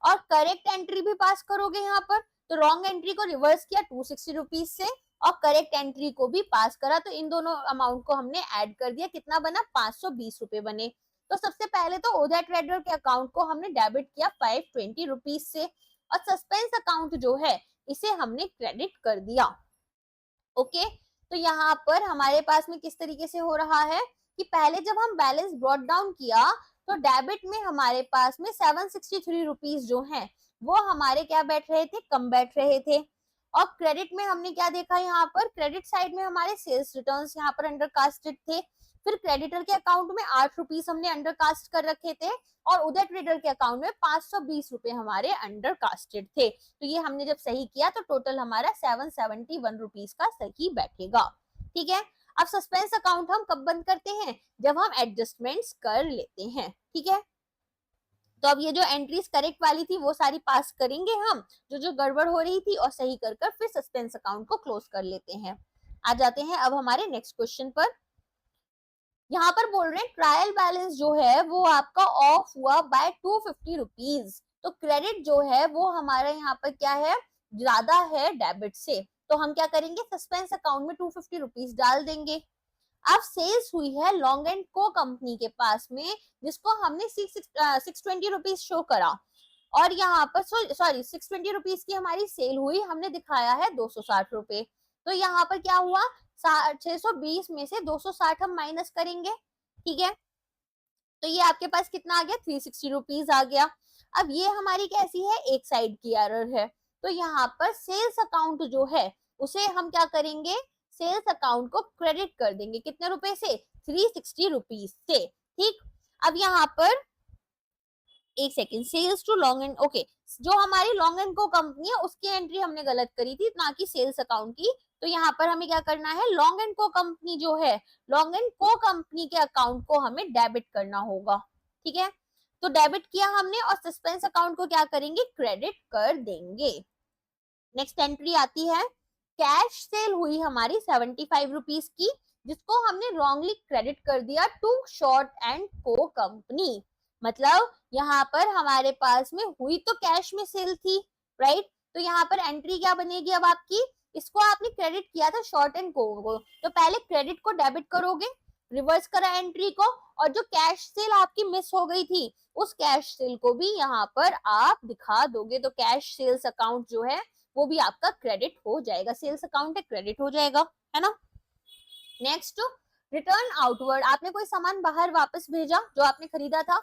और करेक्ट एंट्री भी पास करोगे यहाँ पर। तो रॉन्ग एंट्री को रिवर्स किया 260 रुपीज से और करेक्ट एंट्री को भी पास करा, तो इन दोनों अमाउंट को हमने ऐड कर दिया। कितना बना? 520 रुपए बने। तो सबसे पहले तो उदय ट्रेडर के अकाउंट को हमने डेबिट किया 520 रुपीज से और सस्पेंस अकाउंट जो है इसे हमने क्रेडिट कर दिया। ओके, तो यहाँ पर हमारे पास में किस तरीके से हो रहा है कि पहले जब हम बैलेंस ब्रॉट डाउन किया तो डेबिट में हमारे पास में 763 रुपीज जो है वो हमारे क्या बैठ रहे थे? कम बैठ रहे थे। और क्रेडिट में हमने क्या देखा? यहाँ पर क्रेडिट साइड में हमारे सेल्स रिटर्न्स यहाँ पर अंडरकास्टेड थे। फिर क्रेडिटर के अकाउंट में 8 रुपीज हमने अंडरकास्ट कर रखे थे और उदय ट्रेडर के अकाउंट में 520 रुपए हमारे अंडरकास्टेड थे। तो ये हमने जब सही किया तो टोटल हमारा 771 रुपीज का सही बैठेगा। ठीक है, अब सस्पेंस अकाउंट हम कब बंद करते हैं? जब हम एडजस्टमेंट्स कर लेते हैं। ठीक है, तो अब ये जो एंट्रीज करेक्ट वाली थी वो सारी पास करेंगे हम, जो जो गड़बड़ हो रही थी, और सही कर कर फिर सस्पेंस अकाउंट को क्लोज कर लेते हैं। आ जाते हैं अब हमारे नेक्स्ट क्वेश्चन पर। यहाँ पर बोल रहे हैं ट्रायल बैलेंस जो है वो आपका ऑफ हुआ बाय 250 रुपीज। तो क्रेडिट जो है वो हमारा यहाँ पर क्या है? ज्यादा है डेबिट से। तो हम क्या करेंगे? सस्पेंस अकाउंट में 250 रुपीज डाल देंगे। अब सेल्स हुई है लॉन्ग एंड को कंपनी के पास में, जिसको हमने 620 रुपीज शो करा और यहाँ पर सॉरी 620 रुपीज की हमारी सेल हुई, हमने दिखाया है 260 रुपए। तो यहाँ पर क्या हुआ? 620 में से 260 हम माइनस करेंगे, ठीक है। तो ये आपके पास कितना आ गया, 360 रुपीज आ गया। अब ये हमारी कैसी है, एक साइड की एरर है। तो यहाँ पर सेल्स अकाउंट जो है उसे हम क्या करेंगे, सेल्स अकाउंट को क्रेडिट कर देंगे, कितने रुपए से, 360 रुपीज से, ठीक। अब यहाँ पर एक second, sales to long end, okay, जो हमारी लॉन्ग एंड को कंपनी है उसकी एंट्री हमने गलत करी थी, ना कि सेल्स अकाउंट की। तो यहाँ पर हमें क्या करना है, लॉन्ग एंड को कंपनी जो है, लॉन्ग एंड को कंपनी के अकाउंट को हमें डेबिट करना होगा, ठीक है। तो डेबिट किया हमने और सस्पेंस अकाउंट को क्या करेंगे, क्रेडिट कर देंगे। नेक्स्ट एंट्री आती है, कैश सेल हुई हमारी 75 रुपीज की, जिसको हमने रॉन्गली क्रेडिट कर दिया टू शॉर्ट एंड को कंपनी। मतलब यहाँ पर हमारे पास में हुई तो कैश में सेल थी, राइट। तो यहाँ पर एंट्री क्या बनेगी अब आपकी, इसको आपने क्रेडिट किया था शॉर्ट एंड को, तो पहले क्रेडिट को डेबिट करोगे, रिवर्स करा एंट्री को, और जो कैश सेल आपकी मिस हो गई थी उस कैश सेल को भी यहाँ पर आप दिखा दोगे। तो कैश सेल्स अकाउंट जो है वो भी आपका क्रेडिट हो जाएगा, सेल्स अकाउंट है क्रेडिट हो जाएगा, है ना। नेक्स्ट, रिटर्न आउटवर्ड, आपने कोई सामान बाहर वापस भेजा जो आपने खरीदा था,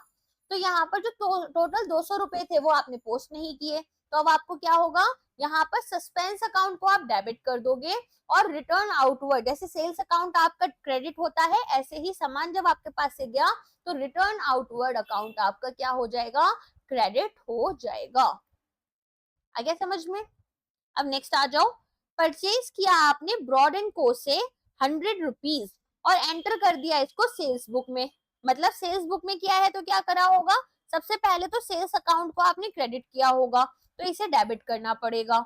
तो यहाँ पर जो टोटल 200 रुपए थे वो आपने पोस्ट नहीं किए, तो अब आपको क्या होगा, यहाँ पर सस्पेंस अकाउंट को आप डेबिट कर दोगे, और रिटर्न आउटवर्ड, जैसे सेल्स अकाउंट आपका क्रेडिट होता है ऐसे ही सामान जब आपके पास से गया तो रिटर्न आउटवर्ड अकाउंट आपका क्या हो जाएगा, क्रेडिट हो जाएगा। आ गया समझ में। अब नेक्स्ट आ जाओ, परचेज किया आपने ब्रॉड एंड को से 100 रुपीज और एंटर कर दिया इसको सेल्स बुक में, मतलब सेल्स बुक में किया है तो क्या करा होगा, सबसे पहले तो सेल्स अकाउंट को आपने क्रेडिट किया होगा, तो इसे डेबिट करना पड़ेगा।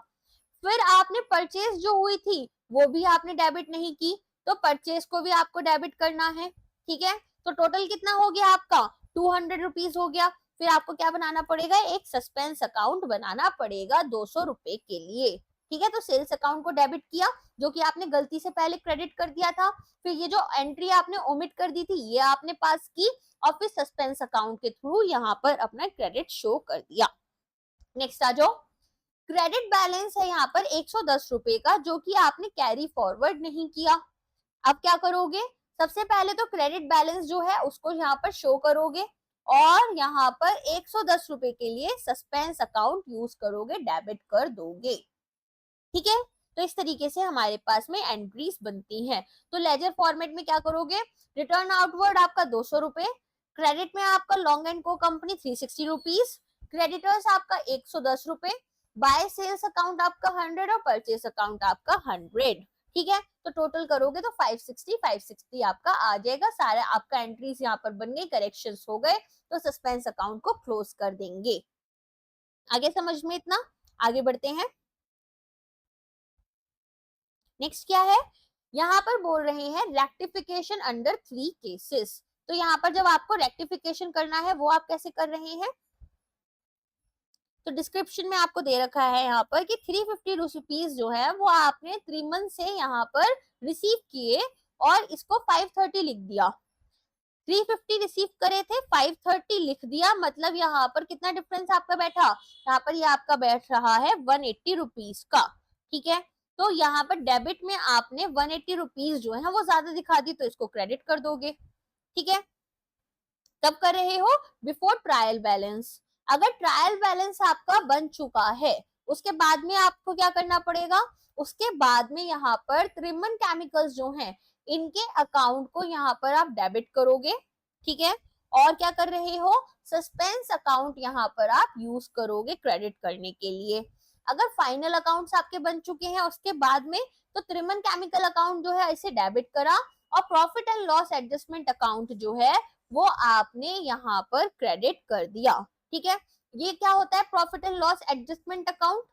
फिर आपने परचेज जो हुई थी वो भी आपने डेबिट नहीं की, तो परचेज को भी आपको डेबिट करना है, ठीक है। तो टोटल कितना हो गया आपका, 200 रुपीज हो गया। फिर आपको क्या बनाना पड़ेगा, एक सस्पेंस अकाउंट बनाना पड़ेगा 200 रुपए के लिए, ठीक है। तो सेल्स अकाउंट को डेबिट किया जो कि आपने गलती से पहले क्रेडिट कर दिया था, फिर ये जो एंट्री आपने ओमिट कर दी थी ये आपने पास की, और फिर सस्पेंस अकाउंट के थ्रू यहाँ पर अपना क्रेडिट शो कर दिया। नेक्स्ट आ जाओ, क्रेडिट बैलेंस है यहाँ पर 110 रुपए का, जो कि आपने कैरी फॉरवर्ड नहीं किया। अब क्या करोगे, सबसे पहले तो क्रेडिट बैलेंस जो है उसको यहाँ पर शो करोगे, और यहाँ पर 110 रुपए के लिए सस्पेंस अकाउंट यूज करोगे, डेबिट कर दोगे, ठीक है। तो इस तरीके से हमारे पास में एंट्रीज बनती हैं। तो लेजर फॉर्मेट में क्या करोगे, रिटर्न आउटवर्ड आपका 200 रुपए, क्रेडिट में आपका लॉन्ग एंड को कंपनी 360 रुपीज, क्रेडिटर्स आपका 110 रुपए, बाय सेल्स अकाउंट आपका 100 और परचेस अकाउंट आपका 100, ठीक है। तो टोटल करोगे तो 560 आपका आ जाएगा, सारा आपका एंट्रीज यहाँ पर बन गई, करेक्शंस हो गए, तो सस्पेंस अकाउंट को क्लोज कर देंगे। आगे समझ में इतना, आगे बढ़ते हैं। नेक्स्ट क्या है, यहाँ पर बोल रहे हैं रेक्टिफिकेशन अंडर 3 केसेस। तो यहाँ पर जब आपको रेक्टिफिकेशन करना है वो आप कैसे कर रहे हैं, तो डिस्क्रिप्शन में आपको दे रखा है यहाँ पर कि 350 रुपीज जो है वो आपने 3 मंथ से यहाँ पर रिसीव किए और इसको 530 लिख दिया, 350 रिसीव करे थे 530 लिख दिया, मतलब यहाँ पर कितना डिफरेंस आपका बैठा, यहाँ पर ये आपका बैठ रहा है 180 रुपीज का, ठीक है। तो यहाँ पर डेबिट में आपने 180 रुपीज जो है वो ज्यादा दिखा दी, तो इसको क्रेडिट कर दोगे, ठीक है। तब कर रहे हो बिफोर ट्रायल बैलेंस, अगर ट्रायल बैलेंस आपका बन चुका है उसके बाद में आपको क्या करना पड़ेगा, उसके बाद में यहाँ पर त्रिमन केमिकल्स जो हैं इनके अकाउंट को यहाँ पर आप डेबिट करोगे, ठीक है। और क्या कर रहे हो, सस्पेंस अकाउंट यहाँ पर आप यूज करोगे क्रेडिट करने के लिए। अगर फाइनल अकाउंट्स आपके बन चुके हैं उसके बाद में, तो त्रिमन केमिकल अकाउंट जो है इसे डेबिट करा, और profit and loss adjustment account जो है वो आपने यहाँ पर क्रेडिट कर दिया, ठीक है। ये क्या होता है, profit and loss adjustment account,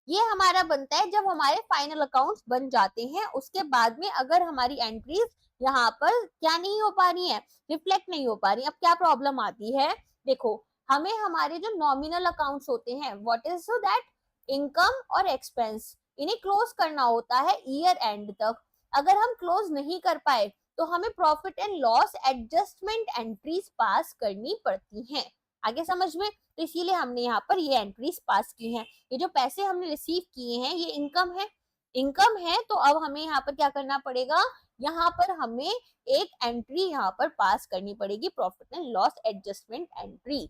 ये हमारा बनता है जब हमारे फाइनल अकाउंट्स बन जाते हैं, उसके बाद में अगर हमारी एंट्रीज यहाँ पर क्या नहीं हो पा रही है, रिफ्लेक्ट नहीं हो पा रही। अब क्या प्रॉब्लम आती है, देखो हमें हमारे जो नॉमिनल अकाउंट्स होते हैं, व्हाट इज दैट, इनकम और एक्सपेंस, इन्हें क्लोज करना होता है ईयर एंड तक। अगर हम क्लोज नहीं कर पाए तो हमें profit and loss adjustment entries pass करनी पड़ती हैं। आगे समझ में, तो इसीलिए हमने यहाँ पर ये एंट्रीज पास की हैं। ये जो पैसे हमने रिसीव किए हैं ये इनकम है, इनकम है, तो अब हमें यहाँ पर क्या करना पड़ेगा, यहाँ पर हमें एक एंट्री यहाँ पर पास करनी पड़ेगी, profit and loss adjustment entry.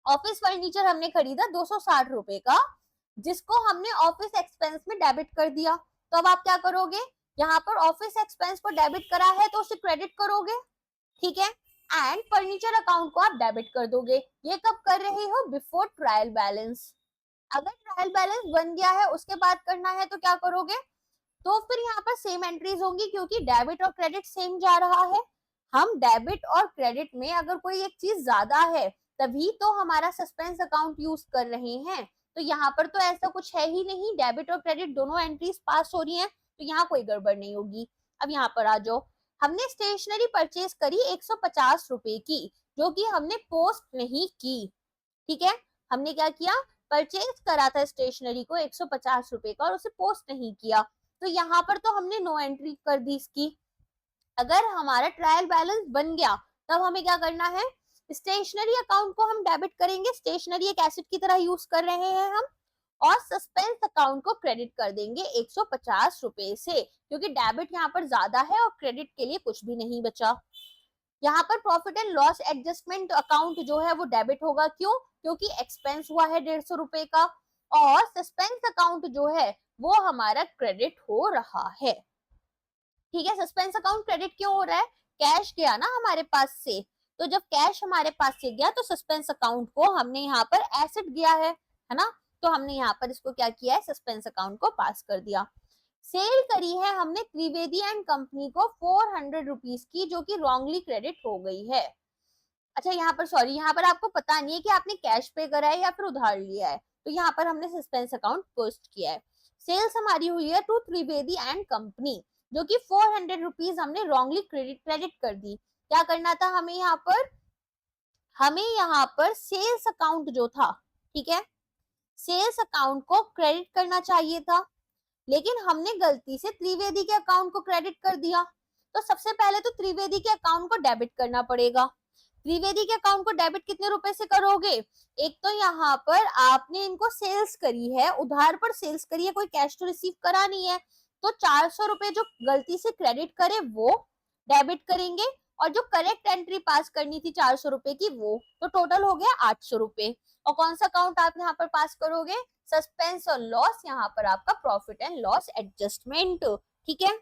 Office furniture हमने खरीदा 260 रुपए का, जिसको हमने ऑफिस एक्सपेंस में डेबिट कर दिया। तो अब आप क्या करोगे, यहाँ पर ऑफिस एक्सपेंस को डेबिट करा है तो उसे क्रेडिट करोगे, ठीक है, एंड फर्नीचर अकाउंट को आप डेबिट कर दोगे। ये कब कर रहे हो, बिफोर ट्रायल बैलेंस। अगर ट्रायल बैलेंस बन गया है उसके बाद करना है तो क्या करोगे, तो फिर यहाँ पर सेम एंट्रीज होंगी, क्योंकि डेबिट और क्रेडिट सेम जा रहा है। हम डेबिट और क्रेडिट में अगर कोई एक चीज ज्यादा है तभी तो हमारा सस्पेंस अकाउंट यूज कर रहे हैं। तो यहाँ पर तो ऐसा कुछ है ही नहीं, डेबिट और क्रेडिट दोनों एंट्रीज पास हो रही हैं, तो यहाँ कोई गड़बड़ नहीं होगी। अब यहाँ पर आ जाओ, हमने स्टेशनरी परचेज करी 150 रुपए की, जो कि हमने पोस्ट नहीं की, ठीक है, हमने क्या किया, परचेज करा था स्टेशनरी को 150 रुपए का और उसे पोस्ट नहीं किया, तो यहाँ पर तो हमने नो एंट्री कर दी इसकी। अगर हमारा ट्रायल बैलेंस बन गया तब हमें क्या करना है, स्टेशनरी अकाउंट को हम डेबिट करेंगे, स्टेशनरी एक एसेट की तरह यूज कर रहे हैं हम, और सस्पेंस अकाउंट को क्रेडिट कर देंगे 150 रुपए से, क्योंकि डेबिट यहाँ पर ज्यादा है और क्रेडिट के लिए कुछ भी नहीं बचा। यहाँ पर profit and loss adjustment account जो है वो डेबिट होगा, क्यों, क्योंकि एक्सपेंस हुआ है 150 रुपए का, और सस्पेंस अकाउंट जो है वो हमारा क्रेडिट हो रहा है, ठीक है। सस्पेंस अकाउंट क्रेडिट क्यों हो रहा है, कैश गया ना हमारे पास से, तो जब कैश हमारे पास से गया तो सस्पेंस अकाउंट को हमने यहाँ पर एसेट गया है ना, तो हमने यहाँ पर इसको क्या किया है, सस्पेंस अकाउंट को पास कर दिया। सेल करी है हमने त्रिवेदी एंड कंपनी को 400 रुपीज की, जो कि रॉन्गली क्रेडिट हो गई है। अच्छा यहाँ पर सॉरी, यहाँ पर आपको पता नहीं है कि आपने कैश पे करा है या फिर उधार लिया है, तो यहाँ पर हमने सस्पेंस अकाउंट पोस्ट किया है। सेल्स हमारी हुई है टू त्रिवेदी एंड कंपनी, जो कि 400 रुपीज हमने रॉन्गली क्रेडिट कर दी। क्या करना था हमें यहाँ पर, हमें यहाँ पर सेल्स अकाउंट जो था, ठीक है, सेल्स अकाउंट को क्रेडिट करना चाहिए था, लेकिन हमने गलती से त्रिवेदी के अकाउंट को क्रेडिट कर दिया। तो सबसे पहले तो त्रिवेदी के अकाउंट को डेबिट करना पड़ेगा। त्रिवेदी के अकाउंट को डेबिट कितने रुपए से करोगे, एक तो यहाँ पर आपने इनको सेल्स करी है, उधार पर सेल्स करी है, कोई कैश तो रिसीव करा नहीं है, तो 400 रुपए जो गलती से क्रेडिट करे वो डेबिट करेंगे, और जो करेक्ट एंट्री पास करनी थी 400 रुपए की वो, तो टोटल हो गया 800 रुपए। और कौन सा अकाउंट आप यहाँ पर पास करोगे, सस्पेंस और लॉस, यहाँ पर आपका प्रॉफिट एंड लॉस एडजस्टमेंट, ठीक है।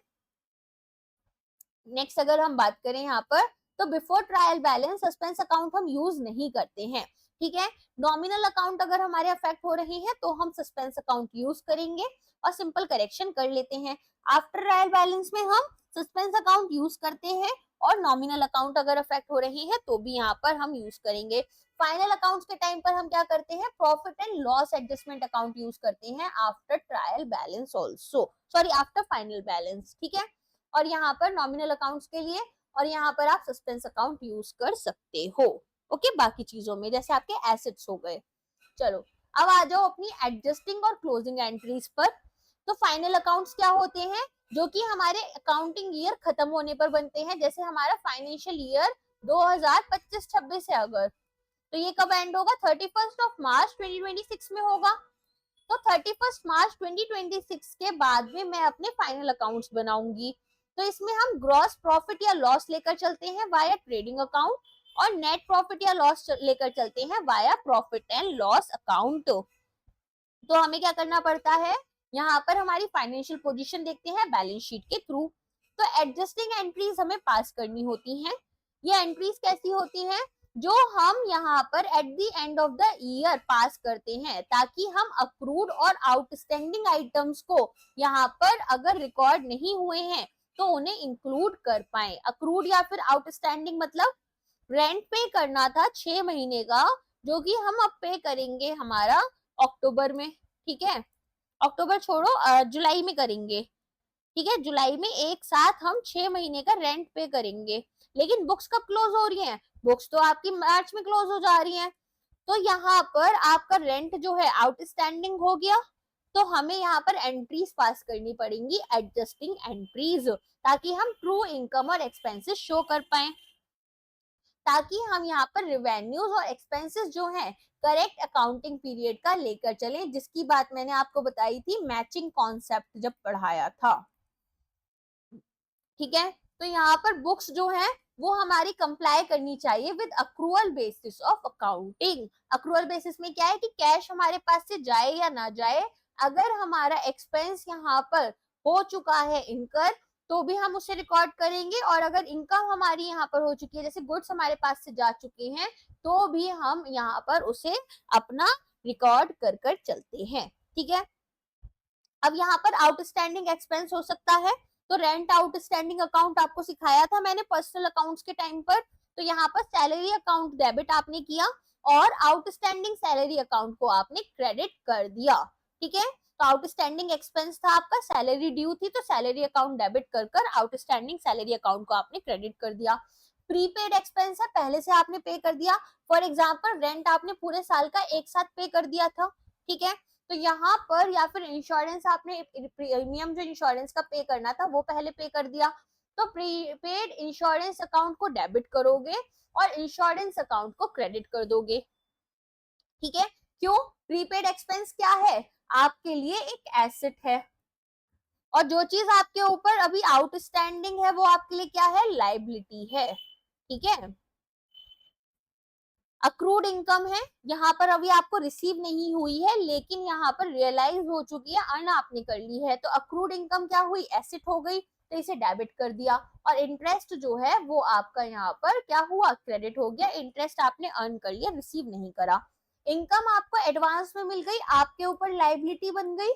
नेक्स्ट अगर हम बात करें यहाँ पर, तो before trial balance suspense account हम यूज नहीं करते हैं, ठीक है। नॉमिनल अकाउंट अगर हमारे अफेक्ट हो रहे हैं तो हम सस्पेंस अकाउंट यूज करेंगे और सिंपल करेक्शन कर लेते हैं। आफ्टर ट्रायल बैलेंस में हम सस्पेंस अकाउंट यूज करते हैं, और नॉमिनल अकाउंट अगर अफेक्ट हो रहे हैं तो भी यहाँ पर हम यूज करेंगे। फाइनल अकाउंट्स के टाइम पर हम क्या करते हैं, profit and loss adjustment account use करते हैं after trial balance also, sorry after final balance, ठीक है। और यहाँ पर नॉमिनल अकाउंट्स के लिए, और यहाँ पर आप सस्पेंस अकाउंट यूज कर सकते हो, ओके। बाकी चीजों में जैसे आपके एसेट्स हो गए। चलो अब आ जाओ अपनी एडजस्टिंग और क्लोजिंग एंट्रीज पर। तो फाइनल अकाउंट्स क्या होते हैं, जो कि हमारे अकाउंटिंग ईयर खत्म होने पर बनते हैं, जैसे हमारा फाइनेंशियल ईयर 2025-26 है अगर, तो ये कब एंड होगा, 31 मार्च 2026 में होगा। तो 31 मार्च 2026 के बाद में मैं अपने फाइनल अकाउंट्स बनाऊंगी। तो इसमें हम ग्रॉस प्रॉफिट या लॉस लेकर चलते हैं वाया ट्रेडिंग अकाउंट, और नेट प्रॉफिट या लॉस लेकर चलते हैं via profit and loss account. तो हमें क्या करना पड़ता है, यहाँ पर हमारी फाइनेंशियल पोजीशन देखते हैं बैलेंस शीट के थ्रू। तो एडजस्टिंग एंट्रीज हमें पास करनी होती हैं। ये एंट्रीज कैसी होती हैं, जो हम यहाँ पर at the end of the year pass करते हैं, ताकि हम अक्रूड और आउटस्टैंडिंग आइटम्स को यहाँ पर अगर रिकॉर्ड नहीं हुए हैं तो उन्हें इंक्लूड कर पाए। अक्रूड या फिर आउटस्टैंडिंग मतलब रेंट पे करना था 6 महीने का, जो कि हम अब पे करेंगे हमारा अक्टूबर में, ठीक है, अक्टूबर छोड़ो जुलाई में करेंगे, ठीक है, जुलाई में एक साथ हम 6 महीने का रेंट पे करेंगे। लेकिन बुक्स कब क्लोज हो रही हैं, बुक्स तो आपकी मार्च में क्लोज हो जा रही हैं, तो यहाँ पर आपका रेंट जो है आउटस्टैंडिंग हो गया, तो हमें यहाँ पर एंट्रीज पास करनी पड़ेंगी, एडजस्टिंग एंट्रीज, ताकि हम ट्रू इनकम और एक्सपेंसेस शो कर पाए, ताकि हम यहाँ पर रिवेन्यूज और एक्सपेंसेस जो हैं करेक्ट अकाउंटिंग पीरियड का लेकर चलें, जिसकी बात मैंने आपको बताई थी मैचिंग कॉन्सेप्ट जब पढ़ाया था। ठीक है, तो यहाँ पर बुक्स जो है वो हमारी कंप्लाई करनी चाहिए with accrual basis of accounting. Accrual basis में क्या है कि कैश हमारे पास से जाए या ना जाए, अगर हमारा एक्सपेंस यहाँ पर हो चुका है इनकर, तो भी हम उसे रिकॉर्ड करेंगे, और अगर इनकम हमारी यहाँ पर हो चुकी है, जैसे गुड्स हमारे पास से जा चुके हैं, तो भी हम यहाँ पर उसे अपना रिकॉर्ड कर कर चलते हैं। ठीक है, अब यहाँ पर आउटस्टैंडिंग एक्सपेंस हो सकता है, तो रेंट आउटस्टैंडिंग अकाउंट आपको सिखाया था मैंने पर्सनल अकाउंट्स के टाइम पर। तो यहाँ पर सैलरी अकाउंट डेबिट आपने किया और आउटस्टैंडिंग सैलरी अकाउंट को आपने क्रेडिट कर दिया। ठीक है, तो आउटस्टैंडिंग एक्सपेंस था आपका, सैलरी ड्यू थी, तो सैलरी अकाउंट डेबिट कर कर आउटस्टैंडिंग सैलरी अकाउंट को आपने क्रेडिट कर दिया। प्रीपेड एक्सपेंस है, पहले से आपने पे कर दिया। फॉर एग्जाम्पल रेंट आपने पूरे साल का एक साथ पे कर दिया था। ठीक है, तो यहाँ पर या फिर इंश्योरेंस आपने प्रीमियम जो इंश्योरेंस का पे करना था वो पहले पे कर दिया, तो प्रीपेड इंश्योरेंस अकाउंट को डेबिट करोगे और इंश्योरेंस अकाउंट को क्रेडिट कर दोगे। ठीक है, क्यों? प्रीपेड एक्सपेंस क्या है? आपके लिए एक एसेट है, और जो चीज आपके ऊपर अभी आउटस्टैंडिंग है वो आपके लिए क्या है? लाइबिलिटी है। ठीक है, अक्रूड इनकम है, यहाँ पर अभी आपको रिसीव नहीं हुई है लेकिन यहाँ पर रियलाइज हो चुकी है, अर्न आपने कर ली है, तो अक्रूड इनकम क्या हुई? एसेट हो गई, तो इसे डेबिट कर दिया। और इंटरेस्ट जो है वो आपका यहाँ पर क्या हुआ? क्रेडिट हो गया, इंटरेस्ट आपने अर्न कर लिया, रिसीव नहीं करा। इनकम आपको एडवांस में मिल गई, आपके ऊपर लाइबिलिटी बन गई।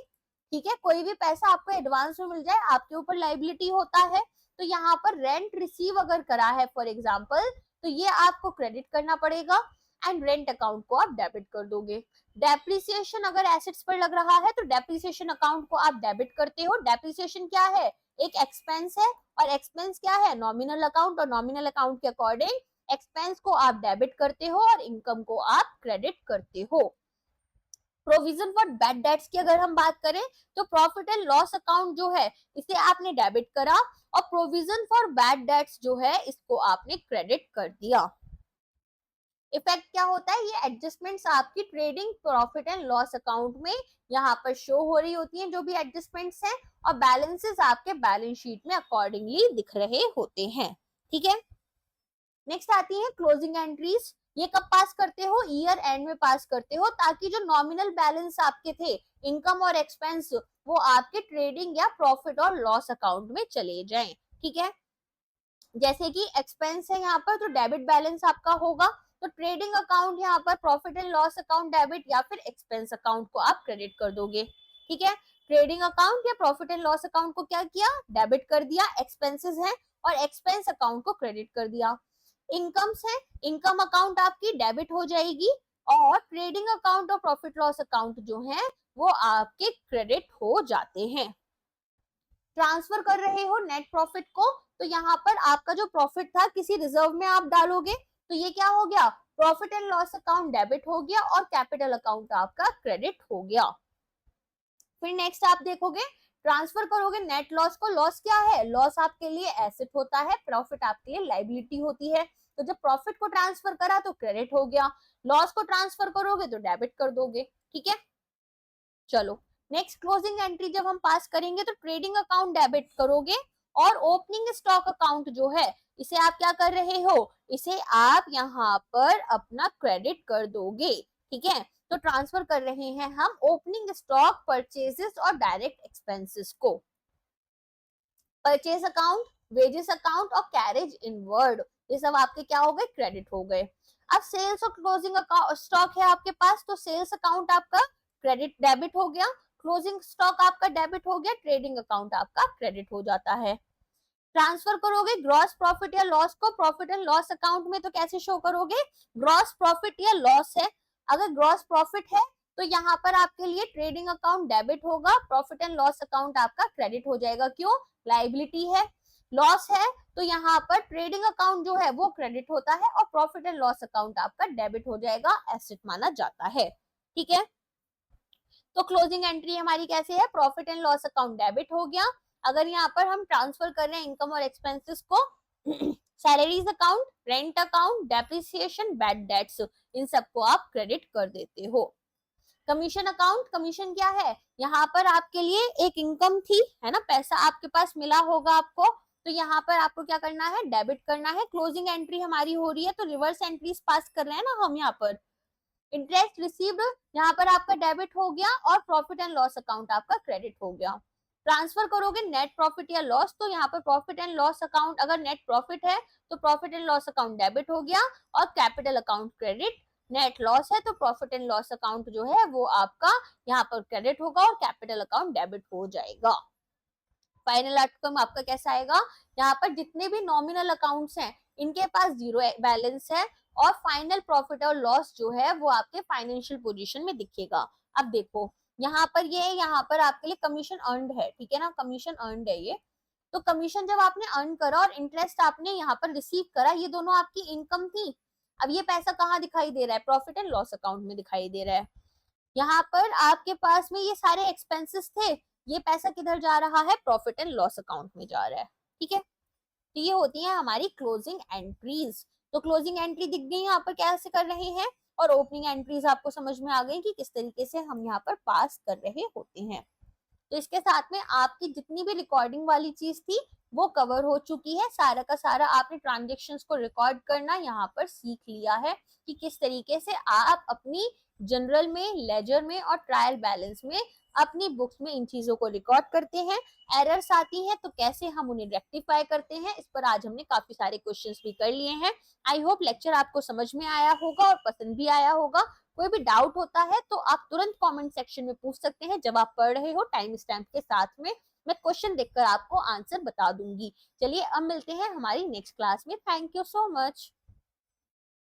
ठीक है, कोई भी पैसा आपको एडवांस में मिल जाए आपके ऊपर लाइबिलिटी होता है। तो यहाँ पर रेंट रिसीव अगर करा है फॉर एग्जाम्पल, तो ये आपको क्रेडिट करना पड़ेगा एंड रेंट अकाउंट को आप डेबिट कर दोगे। डेप्रिसिएशन अगर एसेट्स पर लग रहा है तो डेप्रिसिएशन अकाउंट को आप डेबिट करते हो। डेप्रिसिएशन क्या है? एक एक्सपेंस है, और एक्सपेंस क्या है? नॉमिनल अकाउंट, और नॉमिनल अकाउंट के अकॉर्डिंग एक्सपेंस को आप डेबिट करते हो और इनकम को आप क्रेडिट करते हो। प्रोविजन फॉर बैड डेट्स की अगर हम बात करें, तो प्रॉफिट एंड लॉस अकाउंट जो है इसे आपने डेबिट करा, और प्रोविजन फॉर बैड डेट्स जो है इसको आपने क्रेडिट कर दिया। इफेक्ट क्या होता है? ये एडजस्टमेंट्स आपकी trading profit and loss account में यहाँ पर शो हो रही होती हैं, जो भी एडजस्टमेंट्स हैं, और बैलेंसेस आपके बैलेंस शीट में अकॉर्डिंगली दिख रहे होते हैं। ठीक है, नेक्स्ट आती है क्लोजिंग एंट्रीज। ये कब पास करते हो? ईयर एंड में पास करते हो, ताकि जो नॉमिनल बैलेंस आपके थे इनकम और एक्सपेंस वो आपके ट्रेडिंग या प्रॉफिट और लॉस अकाउंट में चले जाएं। ठीक है, जैसे कि एक्सपेंस है यहाँ पर, तो डेबिट बैलेंस आपका होगा, तो ट्रेडिंग अकाउंट यहाँ पर profit and loss account debit, या फिर एक्सपेंस अकाउंट को आप क्रेडिट कर दोगे। ठीक है, ट्रेडिंग अकाउंट या प्रॉफिट एंड लॉस अकाउंट को क्या किया? डेबिट कर दिया, एक्सपेंसेस है, और एक्सपेंस अकाउंट को क्रेडिट कर दिया। इनकम्स है, इनकम अकाउंट आपकी डेबिट हो जाएगी, और ट्रेडिंग अकाउंट और प्रॉफिट लॉस अकाउंट जो है वो आपके क्रेडिट हो जाते हैं। ट्रांसफर कर रहे हो नेट प्रॉफिट को, तो यहाँ पर आपका जो प्रॉफिट था किसी रिजर्व में आप डालोगे, तो ये क्या हो गया? Profit and loss account debit हो गया और कैपिटल अकाउंट आपका क्रेडिट हो गया। फिर नेक्स्ट आप देखोगे, ट्रांसफर करोगे नेट लॉस को। लॉस क्या है? लॉस आपके लिए एसेट होता है, प्रॉफिट आपके लिए लाइबिलिटी होती है। तो जब प्रॉफिट को ट्रांसफर करा तो क्रेडिट हो गया, लॉस को ट्रांसफर करोगे तो डेबिट कर दोगे। ठीक है, चलो नेक्स्ट क्लोजिंग एंट्री जब हम पास करेंगे तो ट्रेडिंग अकाउंट डेबिट करोगे, और ओपनिंग स्टॉक अकाउंट जो है इसे आप क्या कर रहे हो? इसे आप यहाँ पर अपना क्रेडिट कर दोगे। ठीक है, तो ट्रांसफर कर रहे हैं हम ओपनिंग स्टॉक, परचेजेस और डायरेक्ट एक्सपेंसेस को। परचेज अकाउंट, वेजेस अकाउंट और कैरेज इनवर्ड, ये सब आपके क्या हो गए? क्रेडिट हो गए। अब सेल्स और क्लोजिंग स्टॉक है आपके पास, तो सेल्स अकाउंट आपका क्रेडिट डेबिट हो गया, क्लोजिंग स्टॉक आपका डेबिट हो गया, ट्रेडिंग अकाउंट आपका क्रेडिट हो जाता है। ट्रांसफर करोगे ग्रॉस प्रॉफिट या लॉस को प्रॉफिट एंड लॉस अकाउंट में, तो कैसे शो करोगे? ग्रॉस प्रॉफिट या लॉस है, अगर ग्रॉस प्रॉफिट है तो यहाँ पर आपके लिए ट्रेडिंग अकाउंट डेबिट होगा, प्रॉफिट एंड लॉस अकाउंट आपका क्रेडिट हो जाएगा। क्यों? लाइबिलिटी है। लॉस है तो यहाँ पर ट्रेडिंग अकाउंट जो है वो क्रेडिट होता है, और प्रॉफिट एंड लॉस अकाउंट आपका डेबिट हो जाएगा, एसेट माना जाता है। ठीक है, तो क्लोजिंग एंट्री हमारी कैसे है? Profit and loss account debit हो गया। अगर यहाँ पर हम ट्रांसफर कर रहे हैं इनकम और एक्सपेंसेस को salaries account, rent account, depreciation, bad debts, इन सबको आप क्रेडिट कर देते हो। कमीशन अकाउंट, कमीशन क्या है, यहाँ पर आपके लिए एक इनकम थी, है ना, पैसा आपके पास मिला होगा आपको, तो यहाँ पर आपको क्या करना है, डेबिट करना है। क्लोजिंग एंट्री हमारी हो रही है तो रिवर्स एंट्रीज पास कर रहे हैं ना हम यहाँ पर। इंटरेस्ट रिसीव्ड, यहाँ पर आपका डेबिट हो गया, और प्रॉफिट एंड लॉस अकाउंट आपका क्रेडिट हो गया। ट्रांसफर करोगे नेट प्रॉफिट या लॉस, तो यहाँ पर प्रॉफिट एंड लॉस अकाउंट, अगर नेट प्रॉफिट है तो profit and loss account debit हो गया, और capital account credit. Net loss है तो प्रॉफिट एंड लॉस अकाउंट जो है वो आपका यहाँ पर क्रेडिट होगा, और कैपिटल अकाउंट डेबिट हो जाएगा। फाइनल आउटकम आपका कैसा आएगा, यहाँ पर जितने भी नॉमिनल अकाउंट्स हैं इनके पास जीरो बैलेंस है, और फाइनल प्रॉफिट और लॉस जो है वो आपके फाइनेंशियल पोजीशन में दिखेगा। अब देखो यहाँ पर ये, यहाँ पर आपके लिए कमीशन अर्नड है, ठीक है ना, कमीशन अर्नड है ये। तो कमीशन जब आपने अर्न करा और इंटरेस्ट आपने यहाँ पर रिसीव करा, ये दोनों आपकी इनकम थी। अब ये पैसा कहाँ दिखाई दे रहा है, प्रॉफिट एंड लॉस अकाउंट में दिखाई दे रहा है। यहाँ पर आपके पास में ये सारे एक्सपेंसेस थे, ये पैसा किधर जा रहा है, प्रॉफिट एंड लॉस अकाउंट में जा रहा है, ठीक है। तो ये होती है हमारी क्लोजिंग एंट्रीज। तो क्लोजिंग एंट्री दिख गई यहाँ पर कैसे कर रहे हैं, और ओपनिंग एंट्रीज आपको समझ में आ गई कि किस तरीके से हम यहाँ पर पास कर रहे होते हैं। तो इसके साथ में आपकी जितनी भी रिकॉर्डिंग वाली चीज थी वो कवर हो चुकी है। सारा का सारा आपने ट्रांजेक्शन्स को रिकॉर्ड करना यहाँ पर सीख लिया है कि किस तरीके से आप अपनी जनरल में, लेजर में और ट्रायल बैलेंस में अपनी बुक्स में इन चीजों को रिकॉर्ड करते हैं। एरर्स आती है तो कैसे हम उन्हें रेक्टिफाई करते हैं, इस पर आज हमने काफी सारे क्वेश्चंस भी कर लिए हैं। आई होप लेक्चर आपको समझ में आया होगा और पसंद भी आया होगा। कोई भी डाउट होता है तो आप तुरंत कमेंट सेक्शन में पूछ सकते हैं, जब आप पढ़ रहे हो टाइम स्टैम्प के साथ में मैं क्वेश्चन देखकर आपको आंसर बता दूंगी। चलिए अब मिलते हैं हमारी नेक्स्ट क्लास में। Thank you so much.